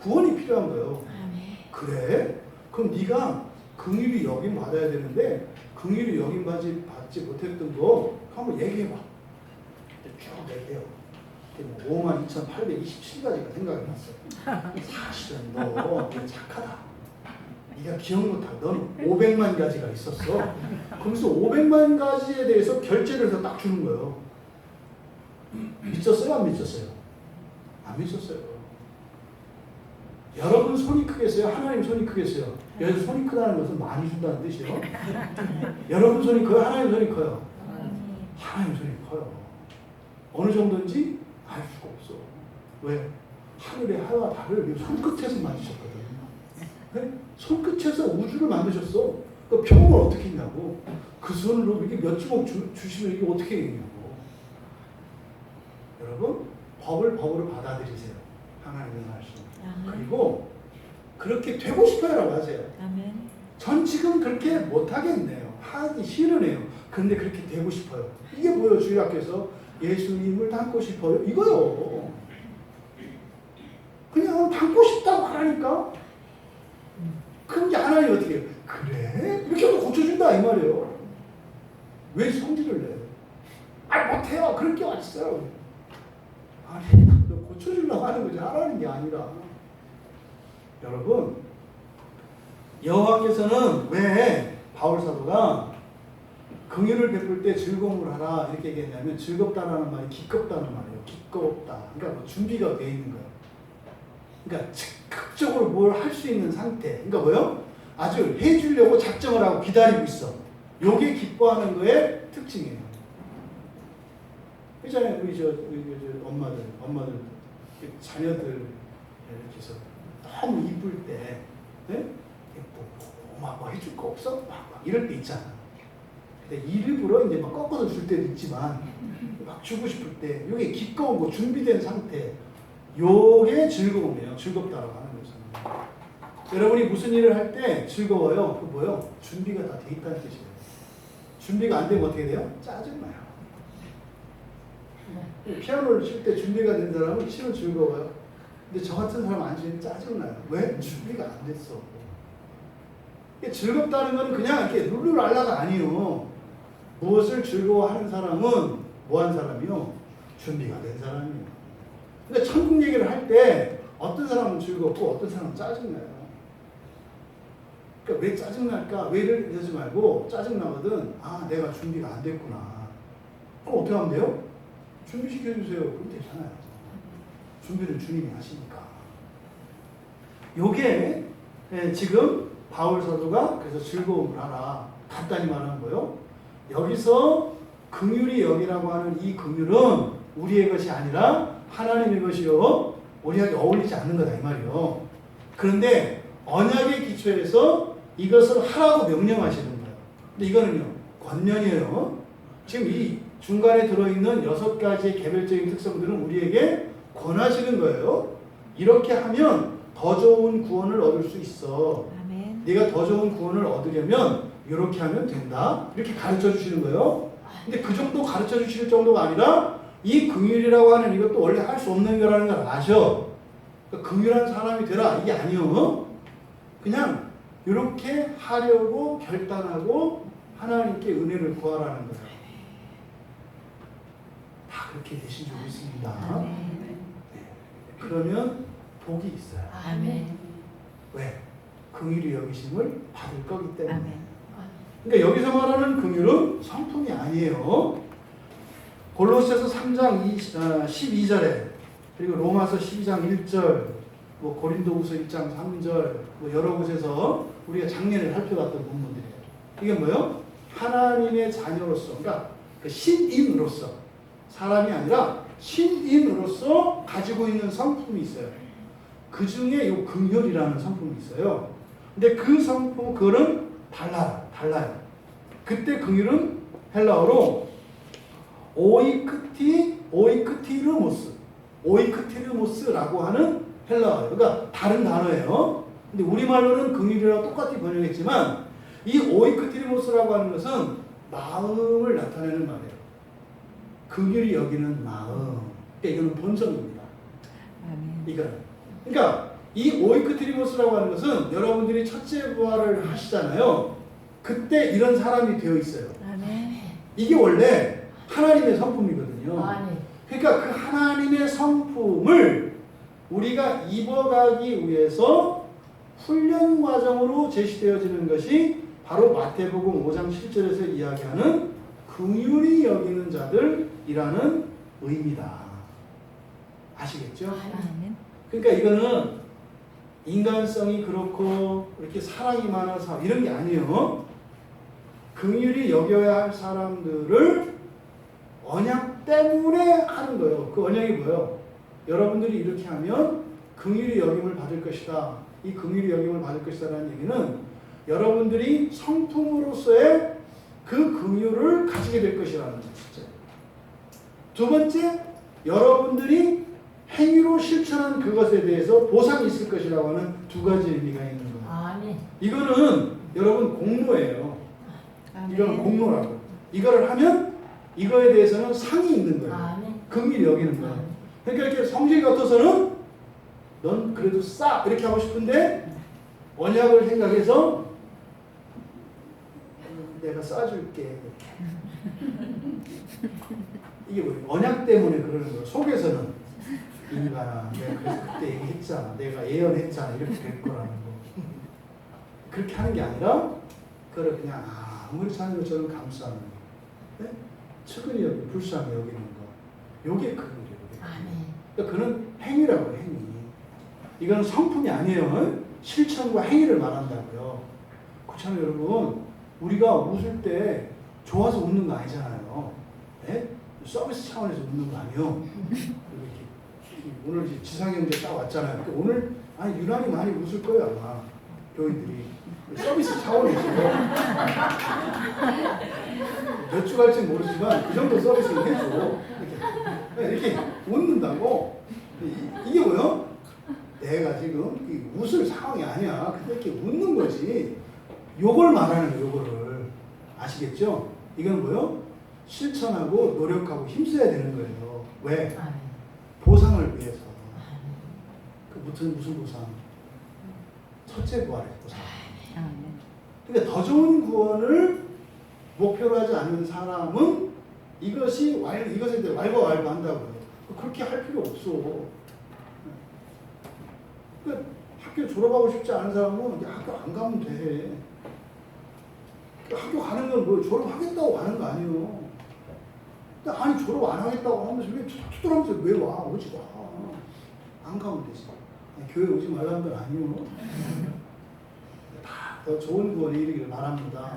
구원이 필요한 거예요. 그래? 그럼 네가 긍휼히 여김 받아야 되는데 긍휼히 여김 받지 못했던 거 한번 얘기해봐. 쭉 얘기해요. 52,827가지가 생각이 났어요. 사실은 너 착하다. 네가 기억 못하고 넌 500만 가지가 있었어. 거기서 500만 가지에 대해서 결제를 해서 딱 주는 거예요. 미쳤어요? 안 미쳤어요? 안 미쳤어요. 여러분 손이 크겠어요? 하나님 손이 크겠어요? 여기서 손이 크다는 것은 많이 준다는 뜻이에요. 여러분 손이 커요? 하나님 손이 커요? 하나님 손이 커요. 어느 정도인지 알 수가 없어. 왜? 하늘의 해와 달을 손끝에서 만드셨거든. 네? 손끝에서 우주를 만드셨어. 그 평을 어떻게 했냐고. 그 손으로 이렇게 몇 주먹 주시면 이게 어떻게 했냐고. 여러분, 법을 법으로 받아들이세요. 하나님의 말씀. 그리고 그렇게 되고 싶어요라고 하세요. 전 지금 그렇게 못하겠네요. 하기 싫으네요. 그런데 그렇게 되고 싶어요. 이게 뭐예요? 주일학교에서 예수님을 닮고 싶어요. 이거요. 그냥 닮고 싶다고 하라니까. 그럼 이제 하나님 어떻게 해요? 그래? 이렇게 하면 고쳐준다 이 말이에요. 왜 성질을 내? 못해요. 그럴 게 어딨어요. 아니, 너 고쳐주려고 하는 거지 하라는 게 아니라. 여러분, 여호와께서는 왜 바울 사도가 긍휼을 베풀 때 즐거움을 하라 이렇게 얘기했냐면, 즐겁다라는 말이 기껍다는 말이에요. 기껍다. 그러니까 뭐 준비가 돼 있는 거예요. 그러니까 즉각적으로 뭘 할 수 있는 상태. 그러니까 뭐요? 아주 해주려고 작정을 하고 기다리고 있어. 요게 기뻐하는 거의 특징이에요. 있잖아요. 우리 저 엄마들 자녀들 이렇게 해서 너무 이쁠 때, 네? 뭐 해줄 거 없어? 막 이럴 때 있잖아. 근데 일부러 이제 막 꺾어서 줄 때도 있지만 막 주고 싶을 때 요게 기꺼운 거 준비된 상태. 요게 즐거움이에요. 즐겁다라고 하는 거잖아요. 여러분이 무슨 일을 할 때 즐거워요? 그 뭐요? 준비가 다 돼 있다는 뜻이에요. 준비가 안 되면 어떻게 돼요? 짜증나요. 피아노를 칠 때 준비가 된 사람은 치면 즐거워요. 근데 저 같은 사람 안 치면 짜증나요. 왜? 준비가 안 됐어. 즐겁다는 건 그냥 이렇게 룰루랄라가 아니에요. 무엇을 즐거워하는 사람은 뭐한 사람이요? 준비가 된 사람이에요. 그러니까 천국 얘기를 할 때 어떤 사람은 즐겁고 어떤 사람은 짜증나요. 그러니까 왜 짜증날까? 왜를 이러지 말고 짜증나거든. 내가 준비가 안 됐구나. 그럼 어떻게 하면 돼요? 준비시켜주세요. 그럼 되잖아요. 준비를 주님이 하시니까. 요게 지금 바울 사도가 그래서 즐거움을 하라. 간단히 말하는 거예요. 여기서 긍휼이 여기라고 하는 이 긍휼은 우리의 것이 아니라 하나님의 것이요. 우리에게 어울리지 않는 거다 이 말이요. 그런데 언약의 기초에서 이것을 하라고 명령하시는 거예요. 근데 이거는요. 권면이에요. 지금 이 중간에 들어있는 6가지의 개별적인 특성들은 우리에게 권하시는 거예요. 이렇게 하면 더 좋은 구원을 얻을 수 있어. 아멘. 네가 더 좋은 구원을 얻으려면 이렇게 하면 된다. 이렇게 가르쳐 주시는 거예요. 근데 그 정도 가르쳐 주실 정도가 아니라 이 긍휼이라고 하는 이것도 원래 할 수 없는 거라는 걸 아셔. 그러니까 긍휼한 사람이 되라 이게 아니요. 그냥 이렇게 하려고 결단하고 하나님께 은혜를 구하라는 거예요. 다 그렇게 되신 줄 믿습니다. 네. 그러면 복이 있어요. 아멘. 왜? 긍휼히 여기심을 받을 거기 때문에. 아멘. 그러니까 여기서 말하는 긍휼은 성품이 아니에요. 골로새서 3장 12절에 그리고 로마서 12장 1절 뭐 고린도후서 1장 3절 뭐 여러 곳에서 우리가 작년에 살펴봤던 본문들이에요. 이게 뭐예요? 하나님의 자녀로서 그러니까 그 신인으로서 사람이 아니라 신인으로서 가지고 있는 성품이 있어요. 그 중에 이 긍휼이라는 성품이 있어요. 근데 그 성품 그거는 달라요. 그때 긍휼은 헬라어로 오이크티르모스라고 하는 헬라어예요. 그러니까 다른 단어예요. 근데 우리말로는 긍휼이라고 똑같이 번역했지만 이 오이크티르모스라고 하는 것은 마음을 나타내는 말이에요. 긍휼히 여기는 마음. 그러니까 이거는 본성입니다. 이거는. 그러니까 이 오이크티르모스라고 하는 것은 여러분들이 첫째 부활을 하시잖아요. 그때 이런 사람이 되어 있어요. 이게 원래 하나님의 성품이거든요. 그러니까 그 하나님의 성품을 우리가 입어가기 위해서 훈련 과정으로 제시되어지는 것이 바로 마태복음 5장 7절에서 이야기하는 긍휼히 여기는 자들이라는 의미다. 아시겠죠? 그러니까 이거는 인간성이 그렇고 이렇게 사랑이 많아서 이런 게 아니에요. 긍휼히 여겨야 할 사람들을 언약 때문에 하는 거예요. 그 언약이 뭐예요? 여러분들이 이렇게 하면 긍휼히 여김을 받을 것이다. 이 긍휼히 여김을 받을 것이다라는 얘기는 여러분들이 성품으로서의 그 긍휼을 가지게 될 것이라는 거죠. 두 번째, 여러분들이 행위로 실천한 그것에 대해서 보상이 있을 것이라고 하는 두 가지 의미가 있는 거예요. 이거는 여러분 공로예요. 이거는 공로라고. 이거를 하면 이거에 대해서는 상이 있는 거예요. 긍휼히 여기는 거예요. 그러니까 이렇게 성질 같아서는 넌 그래도 싸 이렇게 하고 싶은데 언약을 생각해서 내가 싸줄게. 이게 뭐예요? 언약 때문에 그러는 거예요. 속에서는 인간아, 내가 그래서 그때 얘기했잖아. 내가 예언했잖아. 이렇게 될 거라는 거. 그렇게 하는 게 아니라 그걸 그냥 아무리 사는 것처럼 감싸는 거. 네? 측은히 여기고 불쌍히 여기는 거. 요게 긍휼이에요. 그러니까 그는 행위라고 행위. 이건 성품이 아니에요. 실천과 행위를 말한다고요. 그렇잖아요, 여러분. 우리가 웃을 때 좋아서 웃는 거 아니잖아요. 네? 서비스 차원에서 웃는 거 아니에요. 오늘 지상경제 딱 왔잖아요. 그러니까 오늘 유난히 많이 웃을 거예요, 아마 교인들이. 서비스 차원에서 몇 주 갈지 모르지만 그 정도 서비스를 해줘. 이렇게 웃는다고. 이게 뭐예요? 내가 지금 웃을 상황이 아니야. 근데 이렇게 웃는 거지. 요걸 말하는 거예요, 요거를. 아시겠죠? 이건 뭐예요? 실천하고 노력하고 힘써야 되는 거예요. 왜? 보상을 위해서. 무슨 보상? 첫째 부활의 보상. 그러니까 더 좋은 구원을 목표로 하지 않는 사람은 이것에 대해 왈가왈부한다고요. 그렇게 할 필요 없어. 그러니까 학교 졸업하고 싶지 않은 사람은 학교 안 가면 돼. 학교 가는 건 뭐 졸업하겠다고 가는 거 아니에요. 아니 졸업 안 하겠다고 하면서 왜 투덜하면서 왜 와? 오지 마. 안 가면 되지. 교회 오지 말라는 건 아니에요. 다 더 좋은 구원에 이르기를 바랍니다.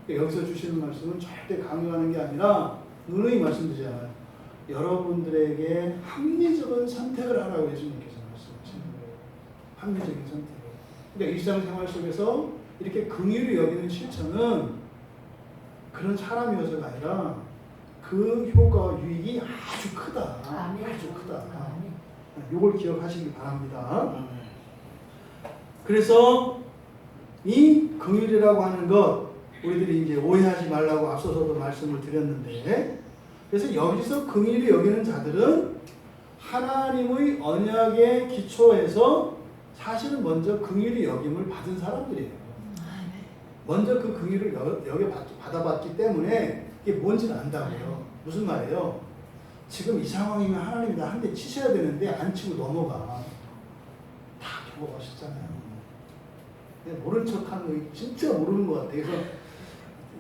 여기서 주시는 말씀은 절대 강요하는 게 아니라 누누이 말씀드리잖아요. 여러분들에게 합리적인 선택을 하라고 예수님께서 말씀하시는 거예요. 합리적인 선택을. 그러니까 일상생활 속에서 이렇게 긍휼히 여기는 실천은 그런 사람이어서가 아니라 그 효과와 유익이 아주 크다. 아주 크다. 이걸 기억하시기 바랍니다. 그래서 이 긍휼이라고 하는 것 우리들이 이제 오해하지 말라고 앞서서도 말씀을 드렸는데 그래서 여기서 긍휼히 여기는 자들은 하나님의 언약의 기초에서 사실은 먼저 긍휼히 여김을 받은 사람들이에요. 먼저 그 긍휼을 받아봤기 때문에 이게 뭔지는 안다고요. 무슨 말이에요? 지금 이 상황이면 하나님이 나 한 대 치셔야 되는데 안 치고 넘어가. 다 경험하셨잖아요. 모른 척하는 거 진짜 모르는 것 같아. 그래서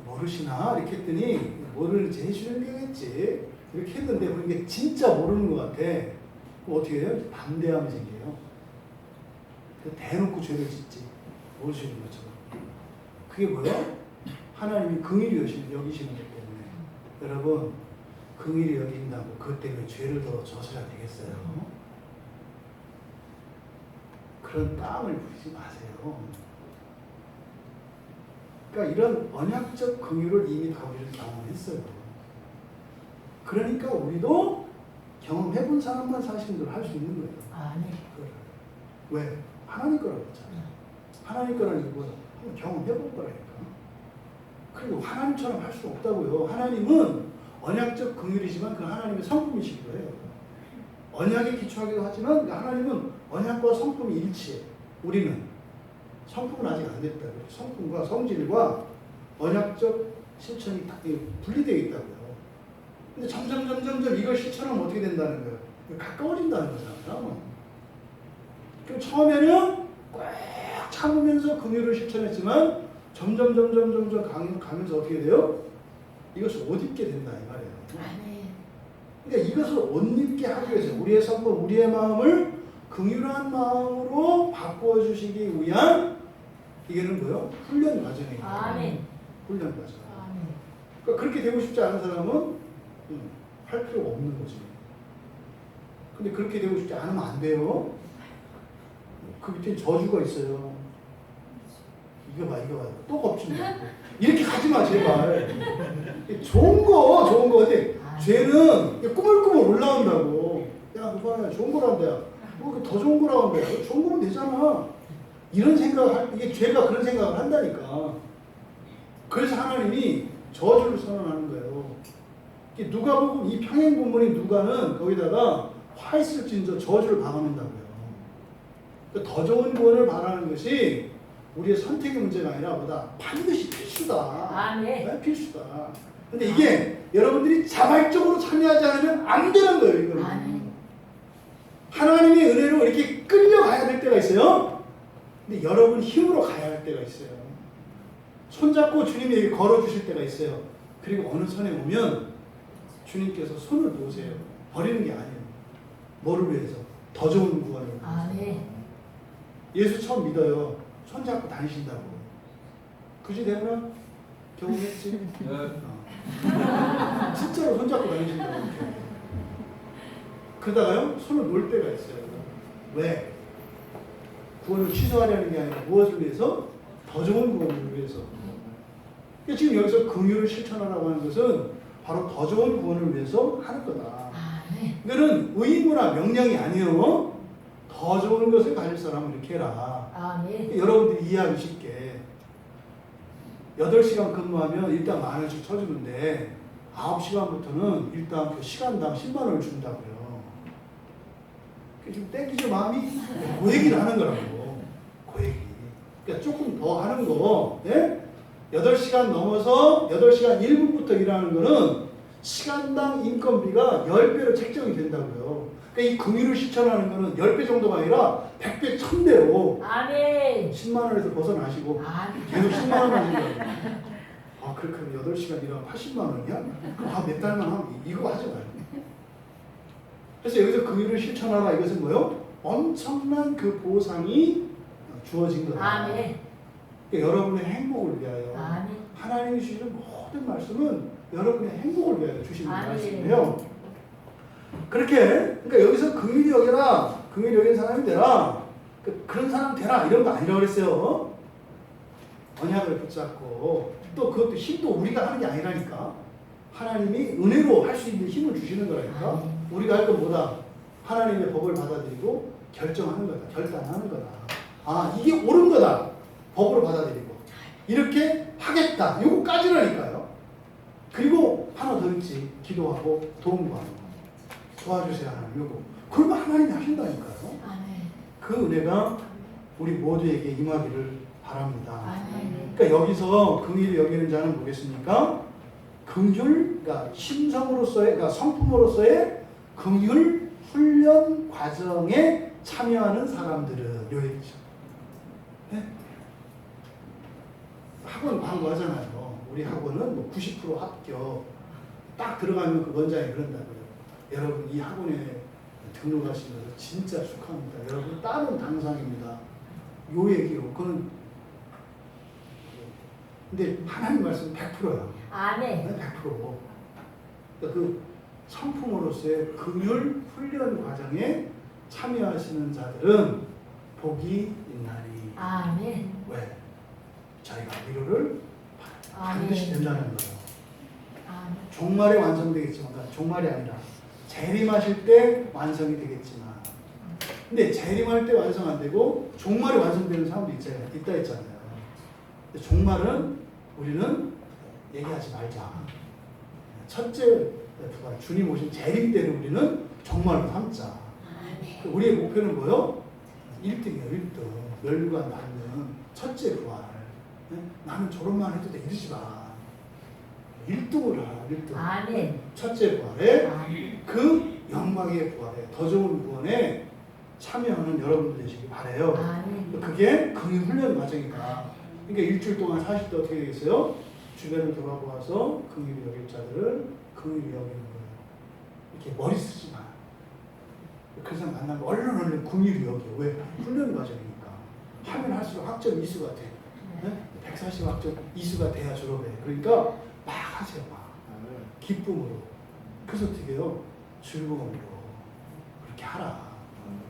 모르시나? 이렇게 했더니 모르는지 해주는 거겠지. 이렇게 했는데 그게 진짜 모르는 것 같아. 그럼 어떻게 해요? 반대하면 생겨요. 대놓고 죄를 짓지. 모르시는 것처럼. 그게 뭐야? 하나님이 긍휼히 여기시는 것 때문에. 여러분, 긍휼히 여긴다고 그것 때문에 죄를 더 져서야 되겠어요? 그런 땀을 부리지 마세요. 그러니까 이런 언약적 긍휼을 이미 다 우리는 경험했어요. 그러니까 우리도 경험해본 사람만 사실은 할 수 있는 거예요. 왜? 하나님 거라고 했잖아요. 하나님 거라는 이유는 경험해본 거라니까. 그리고 하나님처럼 할 수 없다고요. 하나님은 언약적 긍휼이지만 그 하나님의 성품이시기도 해요. 언약에 기초하기도 하지만 하나님은 언약과 성품이 일치해. 우리는 성품은 아직 안 됐다고요. 성품과 성질과 언약적 실천이 분리되어 있다고요. 근데 점점 이걸 실천하면 어떻게 된다는 거예요? 가까워진다는 거잖아요. 그럼 처음에는 꽉 참으면서 긍휼을 실천했지만 점점 가면서 어떻게 돼요? 이것을 옷 입게 된다 이 말이에요. 그러니까 이것을 옷 입게 하기 위해서 우리의 성품, 우리의 마음을 긍휼한 마음으로 바꿔주시기 위한 이게는 뭐요? 훈련 과정이에요. 훈련 과정. 그러니까 그렇게 되고 싶지 않은 사람은 할 필요가 없는 거지. 근데 그렇게 되고 싶지 않으면 안 돼요. 그 밑에 저주가 있어요. 이거 봐. 또 겁준다. 이렇게 가지 마, 제발. 좋은 거. 근데 죄는 꾸물꾸물 올라온다고. 야, 그거 좋은 거란다. 더 좋은 거라고 한다. 좋은 거면 되잖아. 이런 생각을, 이게 죄가 그런 생각을 한다니까. 그래서 하나님이 저주를 선언하는 거예요. 누가복음 이 평행 본문인 누가는 거기다가 화 있을진저 저주를 방언한다고요. 그러니까 더 좋은 구원을 바라는 것이 우리의 선택의 문제가 아니라 보다 반드시 필수다. 네? 필수다. 근데 이게 여러분들이 자발적으로 참여하지 않으면 안 되는 거예요. 이거는. 하나님의 은혜로 이렇게 끌려가야 될 때가 있어요. 근데 여러분 힘으로 가야 할 때가 있어요. 손잡고 주님이 이렇게 걸어주실 때가 있어요. 그리고 어느 선에 오면 주님께서 손을 놓으세요. 버리는 게 아니에요. 뭐를 위해서? 더 좋은 구원을 위해서. 예수 처음 믿어요. 손잡고 다니신다고. 그지 되나? 경험했지? 진짜로 손잡고 다니신다고. 그러다가요, 손을 놓을 때가 있어요. 왜? 구원을 취소하려는 게 아니라 무엇을 위해서? 더 좋은 구원을 위해서. 그러니까 지금 여기서 긍휼을 실천하라고 하는 것은 바로 더 좋은 구원을 위해서 하는 거다. 이거는 의무나 명령이 아니에요. 더 좋은 것을 가질 사람은 이렇게 해라. 여러분들이 이해하기 쉽게 8시간 근무하면 일단 10,000원씩 쳐주는데 9시간부터는 일단 그 시간당 10만 원을 준다고요. 지금 땡기죠 마음이? 그 얘기를 하는 거라고. 그 얘기. 그러니까 조금 더 하는 거. 예? 8시간 넘어서 8시간 1분부터 일하는 거는 시간당 인건비가 10배로 책정이 된다고요. 그러니까 이 긍휼을 실천하는 거는 10배 정도가 아니라 100배, 1000배로 10만 원에서 벗어나시고 계속 10만 원 하신다고. 아, 그렇게 8시간 일하면 80만 원이야? 그럼 몇 달만 하면 이거 하지 말고. 그래서 여기서 긍휼을 실천하라 이것은 뭐요? 엄청난 그 보상이 주어진 거다. 그러니까 여러분의 행복을 위하여 하나님이 주시는 모든 말씀은 여러분의 행복을 위하여 주시는 말씀이에요. 그렇게 그러니까 여기서 긍휼히 여겨라, 긍휼히 여기는 사람이 되라, 그런 사람 되라 이런 거 아니라고 그랬어요. 언약을 붙잡고 또 그것도 힘도 우리가 하는 게 아니라니까. 하나님이 은혜로 할 수 있는 힘을 주시는 거라니까. 우리가 할 건 뭐다? 하나님의 법을 받아들이고 결정하는 거다. 결단하는 거다. 아, 이게 옳은 거다. 법으로 받아들이고 이렇게 하겠다. 요거까지라니까요. 그리고 하나 더 있지. 기도하고 도움 구하는 거. 도와주세요 하나님. 요거. 그러면 하나님이 하신다니까요. 아멘. 그 은혜가 우리 모두에게 임하기를 바랍니다. 아멘. 그러니까 여기서 긍휼히 여기는 자는 뭐겠습니까? 긍휼, 그러니까 신성으로서의, 그러니까 성품으로서의 긍휼 훈련 과정에 참여하는 사람들은 요 얘기죠. 네? 학원 광고하잖아요. 우리 학원은 뭐 90% 합격. 딱 들어가면 그 원장이 그런다고요. 여러분 이 학원에 등록하신 것을 진짜 축하합니다. 여러분 다른 당상입니다. 요 얘기요. 그건 근데 하나님 말씀 100%야. 아멘. 100%. 그러니까 그 성품으로서의 긍휼 훈련 과정에 참여하시는 자들은 복이 있나니. 아멘. 왜? 자기가 위로를 반드시 된다는 거예요. 아멘. 종말에 완성되겠지만, 그러니까 종말이 아니라 재림하실 때 완성이 되겠지만, 근데 재림할 때 완성 안 되고 종말에 완성되는 사람도 있다 했잖아요. 근데 종말은 우리는 얘기하지 말자. 첫째 부활, 주님 오신 재림 때는 우리는 종말로 삼자. 아멘. 우리의 목표는 뭐요? 1등이에요, 1등. 멸류관 닿는 첫째 부활. 나는 저런만 해도 돼, 이러지 마. 1등으로 하라, 1등. 아멘. 첫째 부활에 아멘. 그 영광의 부활에 더 좋은 구원에 참여하는 여러분들 되시기 바라요. 아멘. 그게 긍휼 훈련 과정이다. 그러니까 일주일 동안 사실 때 어떻게 되겠어요? 주변을 돌아보아서 긍휼히 여길 자들을 긍휼히 여기는 거예요. 이렇게 머리 쓰지 마. 그래서 만나면 얼른 긍휼히 여겨. 왜? 훈련 과정이니까. 하면 할수록 학점 이수가 돼. 네? 140 학점 이수가 돼야 졸업해. 그러니까 막 하세요. 막. 기쁨으로. 그래서 어떻게 해요? 즐거움으로. 그렇게 하라.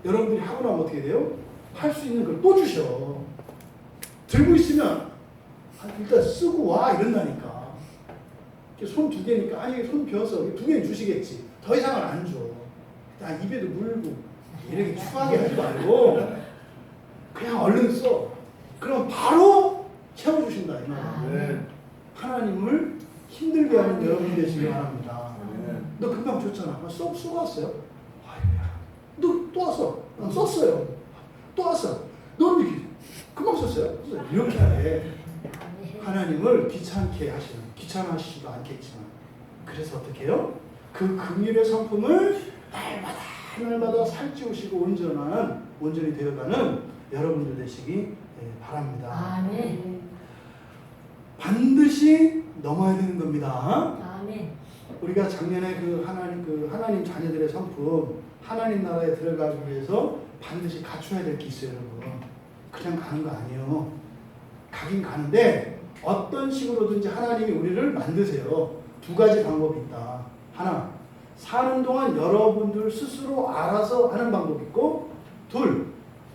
여러분들이 하고 나면 어떻게 돼요? 할 수 있는 걸 또 주셔. 들고 있으면 일단 쓰고 와 이런다니까. 손 2개니까 아니 손 비어서 2개는 주시겠지. 더 이상은 안 줘. 입에도 물고 이렇게 추하게 하지 말고 그냥 얼른 써. 그럼 바로 채워주신다 이 말이에요. 하나님을 힘들게 하는 여러분이 되시기 바랍니다. 너 금방 줬잖아. 쓰고 왔어요? 너 또 왔어. 썼어요. 또 왔어. 너 이렇게 금방 썼어요. 이렇게 해. 하나님을 귀찮게 하시는, 귀찮아하시지도 않겠지만. 그래서 어떻게 해요? 그 긍휼의 성품을 날마다 살찌우시고 온전히 되어가는 여러분들 되시기 바랍니다. 아멘. 반드시 넘어야 되는 겁니다. 아멘. 우리가 작년에 하나님 자녀들의 성품, 하나님 나라에 들어가기 위해서 반드시 갖춰야 될 게 있어요, 여러분. 그냥 가는 거 아니에요. 가긴 가는데 어떤 식으로든지 하나님이 우리를 만드세요. 2가지 방법이 있다. 하나, 사는 동안 여러분들 스스로 알아서 하는 방법이 있고, 둘,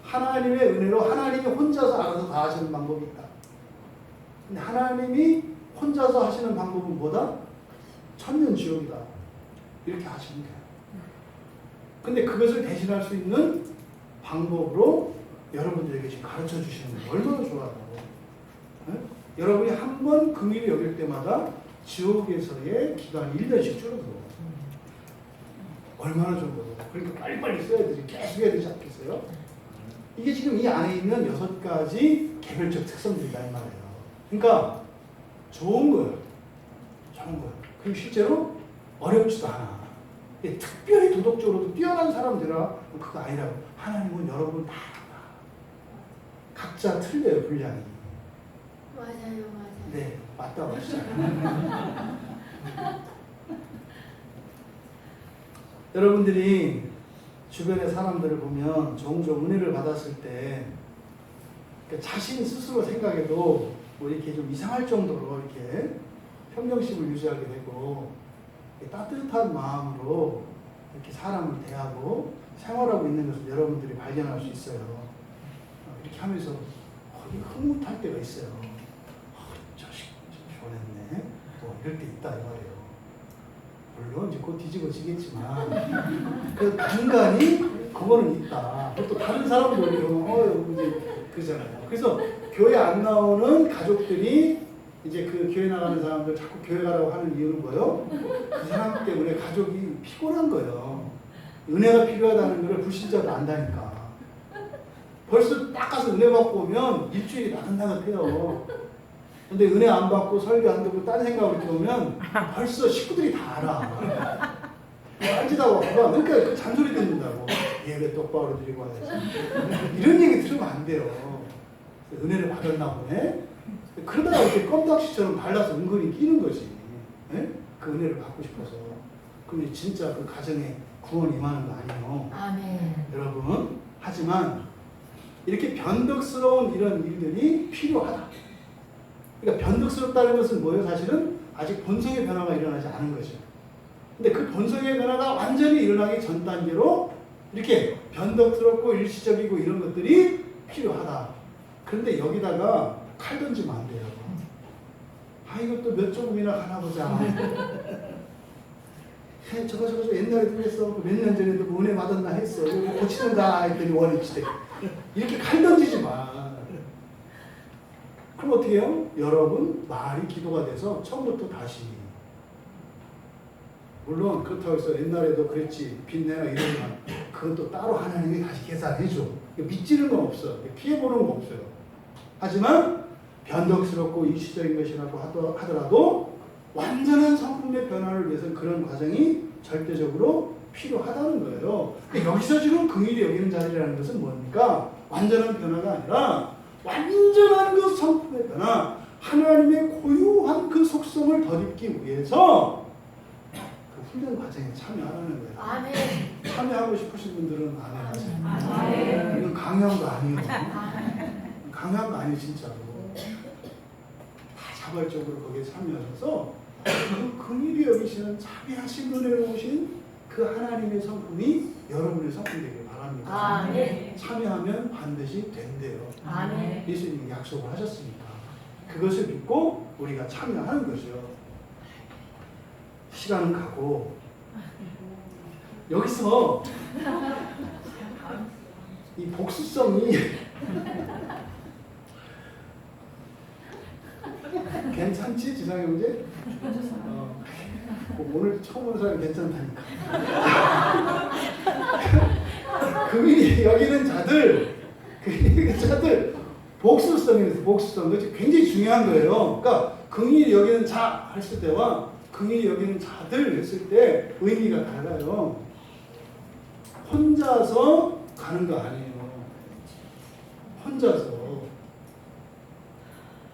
하나님의 은혜로 하나님이 혼자서 알아서 다 하시는 방법이 있다. 근데 하나님이 혼자서 하시는 방법은 뭐다? 천년지옥이다. 이렇게 하시면 돼요. 근데 그것을 대신할 수 있는 방법으로 여러분들에게 지금 가르쳐 주시는 게 얼마나 좋아요. 네? 여러분이 한 번 긍휼히 여길 때마다 지옥에서의 기간이 1년씩 줄어들어. 얼마나 좋은 거죠. 그러니까 빨리빨리 써야 되지. 계속 해야 되지 않겠어요? 이게 지금 이 안에 있는 6가지 개별적 특성들이다 이 말이에요. 그러니까 좋은 거예요. 좋은 거예요. 그리고 실제로 어렵지도 않아. 특별히 도덕적으로도 뛰어난 사람들이라 그거 아니라고. 하나님은 여러분 다 각자 틀려요, 분량이. 맞아요. 네, 맞다고 하시잖아요. 여러분들이 주변의 사람들을 보면 종종 은혜를 받았을 때 자신 스스로 생각해도 뭐 이렇게 좀 이상할 정도로 이렇게 평정심을 유지하게 되고 따뜻한 마음으로 이렇게 사람을 대하고 생활하고 있는 것을 여러분들이 발견할 수 있어요. 이렇게 하면서 흐뭇할 때가 있어요. 자식 좋아했네. 뭐 이럴 때 있다 이 말이에요. 물론 이제 곧 뒤집어지겠지만 그 간간이 그거는 있다. 또 다른 사람도 이제 그러잖아요. 그래서 교회 안 나오는 가족들이 이제 그 교회 나가는 사람들 자꾸 교회 가라고 하는 이유는 뭐예요? 그 사람 때문에 가족이 피곤한 거예요. 은혜가 필요하다는 걸 불신자도 안다니까. 벌써 딱 가서 은혜 받고 오면 일주일이 나긋나긋해요. 근데 은혜 안 받고 설교 안 듣고 딴 생각을 이렇게 오면 벌써 식구들이 다 알아. 앉으다가 봐봐. 그러니까 그 잔소리 듣는다고. 예배 똑바로 드리고 와야지. 이런 얘기 들으면 안 돼요. 은혜를 받았나 보네. 그러다가 이렇게 껌딱지처럼 발라서 은근히 끼는 거지. 네? 그 은혜를 받고 싶어서. 그럼 진짜 그 가정에 구원 임하는 거 아니에요. 아멘. 여러분, 하지만 이렇게 변덕스러운 이런 일들이 필요하다. 그러니까 변덕스럽다는 것은 뭐예요? 사실은 아직 본성의 변화가 일어나지 않은 거죠. 근데 그 본성의 변화가 완전히 일어나기 전 단계로 이렇게 변덕스럽고 일시적이고 이런 것들이 필요하다. 그런데 여기다가 칼 던지면 안 돼요. 아, 이것도 몇 조금이나 가나 보자. 저거 옛날에도 그랬어. 몇 년 전에도 뭐 은혜 받았나 했어. 이거 고치는가 했더니 원위치대. 이렇게 칼 던지지 마. 그럼 어떻게 해요? 여러분 말이 기도가 돼서 처음부터 다시. 물론 그렇다고 해서 옛날에도 그랬지. 빚내나 이러면 그건 또 따로 하나님이 다시 계산해줘. 믿지는 건 없어. 피해보는 건 없어요. 하지만 변덕스럽고 일시적인 것이라고 하더라도 완전한 성품의 변화를 위해서는 그런 과정이 절대적으로 필요하다는 거예요. 근데 여기서 지금 긍휼히 여기는 자들이라는 것은 뭡니까? 완전한 변화가 아니라 완전한 그 성품의 변화, 하나님의 고유한 그 속성을 덧입기 위해서 그 훈련 과정에 참여하라는 거예요. 아멘. 참여하고 싶으신 분들은 안 해가지고. 아멘. 이건 강요한 거 아니에요. 강요한 거 아니에요, 진짜로. 다 자발적으로 거기에 참여하셔서 그 긍휼히 여기시는 자비하신 은혜로 오신 그 하나님의 성품이 여러분의 성품이 되길 바랍니다. 아멘. 참여하면 반드시 된대요. 아멘. 예수님이 약속을 하셨으니까 그것을 믿고 우리가 참여하는 거죠. 시간은 가고 여기서 이 복수성이 괜찮지? 지상의 문제? 오늘 처음 온 사람이 괜찮다니까. 긍휼히 여기는 자들, 복수성이라서 복수성. 그것이 굉장히 중요한 거예요. 그러니까 긍휼히 여기는 자 했을 때와 긍휼히 여기는 자들 했을 때 의미가 달라요. 혼자서 가는 거 아니에요. 혼자서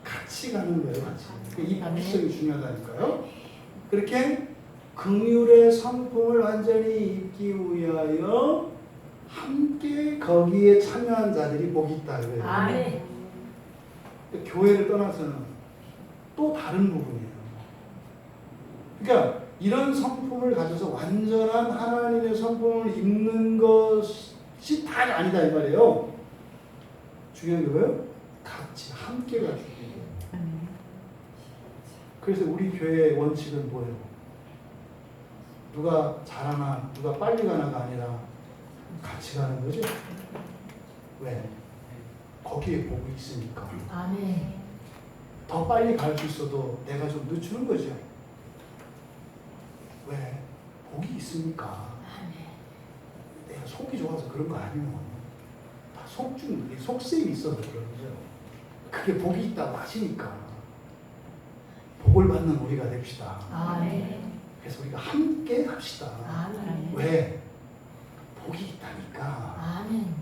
같이 가는 거예요. 같이. 이 복수성이 중요하다니까요. 그렇게 긍휼의 성품을 완전히 입기 위하여 함께 거기에 참여한 자들이 복이 있다 이거예요. 아멘. 교회를 떠나서는 또 다른 부분이에요. 그러니까 이런 성품을 가져서 완전한 하나님의 성품을 입는 것이 다 아니다 이 말이에요. 중요한 게 뭐예요? 같이 함께가 중요해요. 그래서 우리 교회의 원칙은 뭐예요? 누가 잘하나 누가 빨리 가나가 아니라 같이 가는 거죠. 왜? 거기에 복이 있으니까. 아멘. 더 빨리 갈 수 있어도 내가 좀 늦추는 거죠. 왜? 복이 있으니까. 아멘. 내가 속이 좋아서 그런 거 아니에요. 다 속셈이 있어서 그런 거죠. 그게 복이 있다고 하시니까. 복을 받는 우리가 됩시다. 아멘. 그래서 우리가 함께 합시다. 아멘. 왜? 복이 있다니까. 아멘.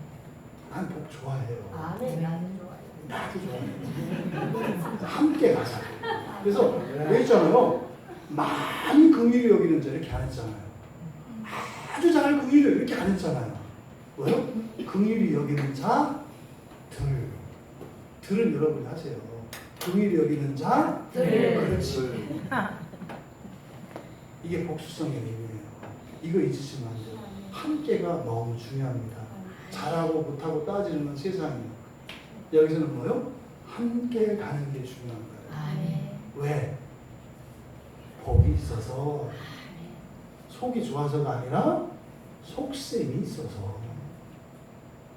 난 복 좋아해요. 아멘. 나는 좋아요. 나도 좋아해요. 함께 가자. 그래서 왜 있잖아요. 많이 긍휼히 여기는 자 이렇게 안 했잖아요. 아주 잘 긍휼히 이렇게 안 했잖아요. 왜요? 긍휼히 여기는 자 들은 여러분이 하세요. 긍휼히 여기는 자 그렇지. 이게 복수성의 의미예요. 이거 잊으시면 안 돼요. 함께가 너무 중요합니다. 잘하고 못하고 따지는 건 세상이에요. 여기서는 뭐요? 함께 가는 게 중요한 거예요. 아멘. 왜? 복이 있어서 속이 좋아서가 아니라 속셈이 있어서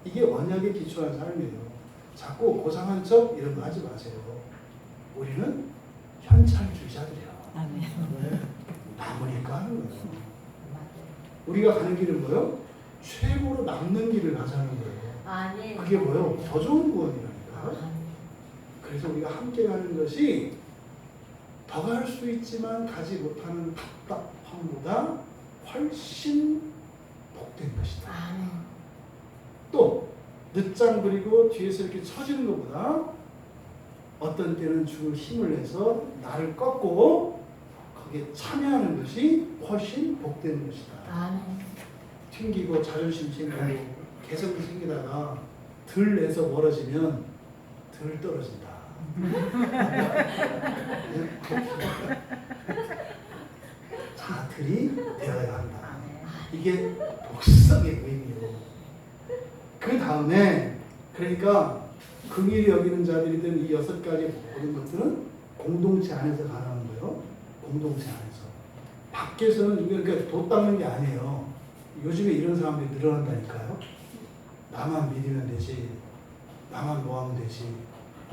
이게 언약에 기초한 삶이에요. 자꾸 고상한 척 이런 거 하지 마세요. 우리는 현찰주의자들이야. 아멘. 왜? 남으니까 하는 거예요. 우리가 가는 길은 뭐요? 최고로 남는 길을 가자는 거예요. 아멘. 그게 뭐요? 더 좋은 구원이라니까. 그래서 우리가 함께 가는 것이 더 갈 수 있지만 가지 못하는 답답함보다 훨씬 복된 것이다. 아멘. 또 늦장 부리고 뒤에서 이렇게 처지는 것보다 어떤 때는 주를 힘을 내서 나를 꺾고 거기에 참여하는 것이 훨씬 복된 것이다. 아멘. 튕기고 자존심 생기고 개성이 생기다가 들 내서 멀어지면 들 떨어진다. 자, 들이 되어야 한다. 이게 독성의 의미로. 그 다음에 그러니까 긍휼히 여기는 자들이든 이 6가지 모든 것들은 공동체 안에서 가능한 거예요. 공동체 안에서. 밖에서는 그러니까 돛 닦는 게 아니에요. 요즘에 이런 사람들이 늘어난다니까요. 나만 믿으면 되지. 나만 뭐하면 되지.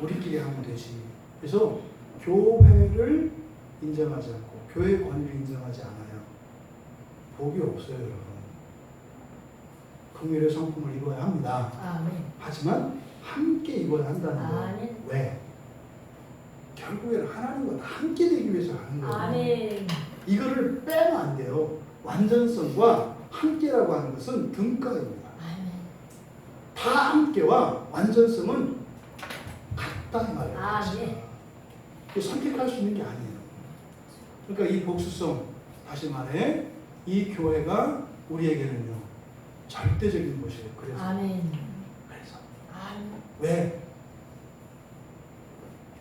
우리끼리 하면 되지. 그래서 교회를 인정하지 않고 교회 권위를 인정하지 않아요. 복이 없어요, 여러분. 긍휼의 성품을 입어야 합니다. 아멘. 하지만 함께 입어야 한다는 거예요. 아멘. 왜? 결국에는 하나님과 함께 되기 위해서 하는 거예요. 아멘. 이거를 빼면 안 돼요. 완전성과 함께라고 하는 것은 등가입니다. 아멘. 다 함께와 완전성은 같다 이 말이에요. 아멘. 선택할 수 있는 게 아니에요. 그러니까 이 복수성, 다시 말해 이 교회가 우리에게는요 절대적인 것이에요. 그래서 아멘. 아멘. 왜?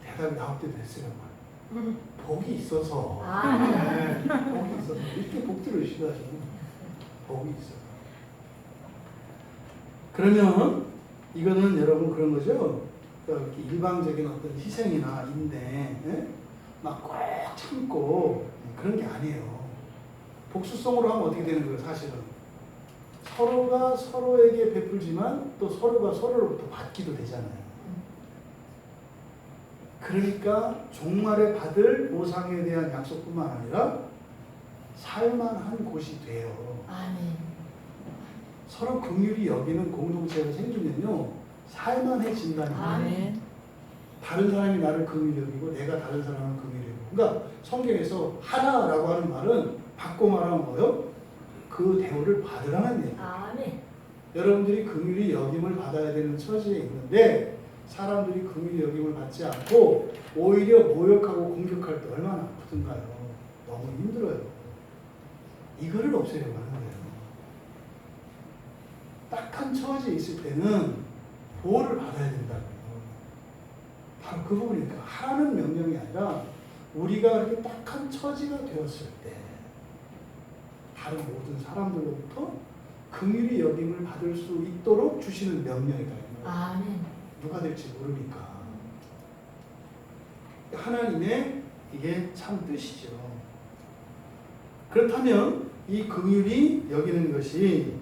대답이 나올 때 됐어요. 복이 있어서. 아멘. 네, 복이 있어서. 이렇게 복들을 싫어하죠. 복이 있어서. 그러면 이거는 여러분 그런 거죠. 그러니까 이렇게 일방적인 어떤 희생이나 인내, 예? 막 꼭 참고 그런 게 아니에요. 복수성으로 하면 어떻게 되는 거예요, 사실은? 서로가 서로에게 베풀지만 또 서로가 서로로부터 받기도 되잖아요. 그러니까 종말에 받을 보상에 대한 약속뿐만 아니라 살만한 곳이 돼요. 아멘. 서로 긍휼히 여기는 공동체가 생기면요 살만해진다는 거예요. 아멘. 다른 사람이 나를 긍휼히 여기고 내가 다른 사람을 긍휼히 여기고. 그러니까 성경에서 하라라고 하는 말은 받고 말하면 뭐요? 그 대우를 받으라는 얘기예요. 아멘. 여러분들이 긍휼히 여김을 받아야 되는 처지에 있는데 사람들이 긍휼히 여김을 받지 않고 오히려 모욕하고 공격할 때 얼마나 아프던가요. 너무 힘들어요. 이거를 없애려고 하는 거예요. 딱한 처지에 있을 때는 보호를 받아야 된다고요. 바로 그 부분이니까 하라는 명령이 아니라 우리가 이렇게 딱한 처지가 되었을 때 다른 모든 사람들로부터 긍휼히 여김을 받을 수 있도록 주시는 명령이다. 아멘. 누가 될지 모르니까. 하나님의 이게 참 뜻이죠. 그렇다면 이 긍휼히 여기는 것이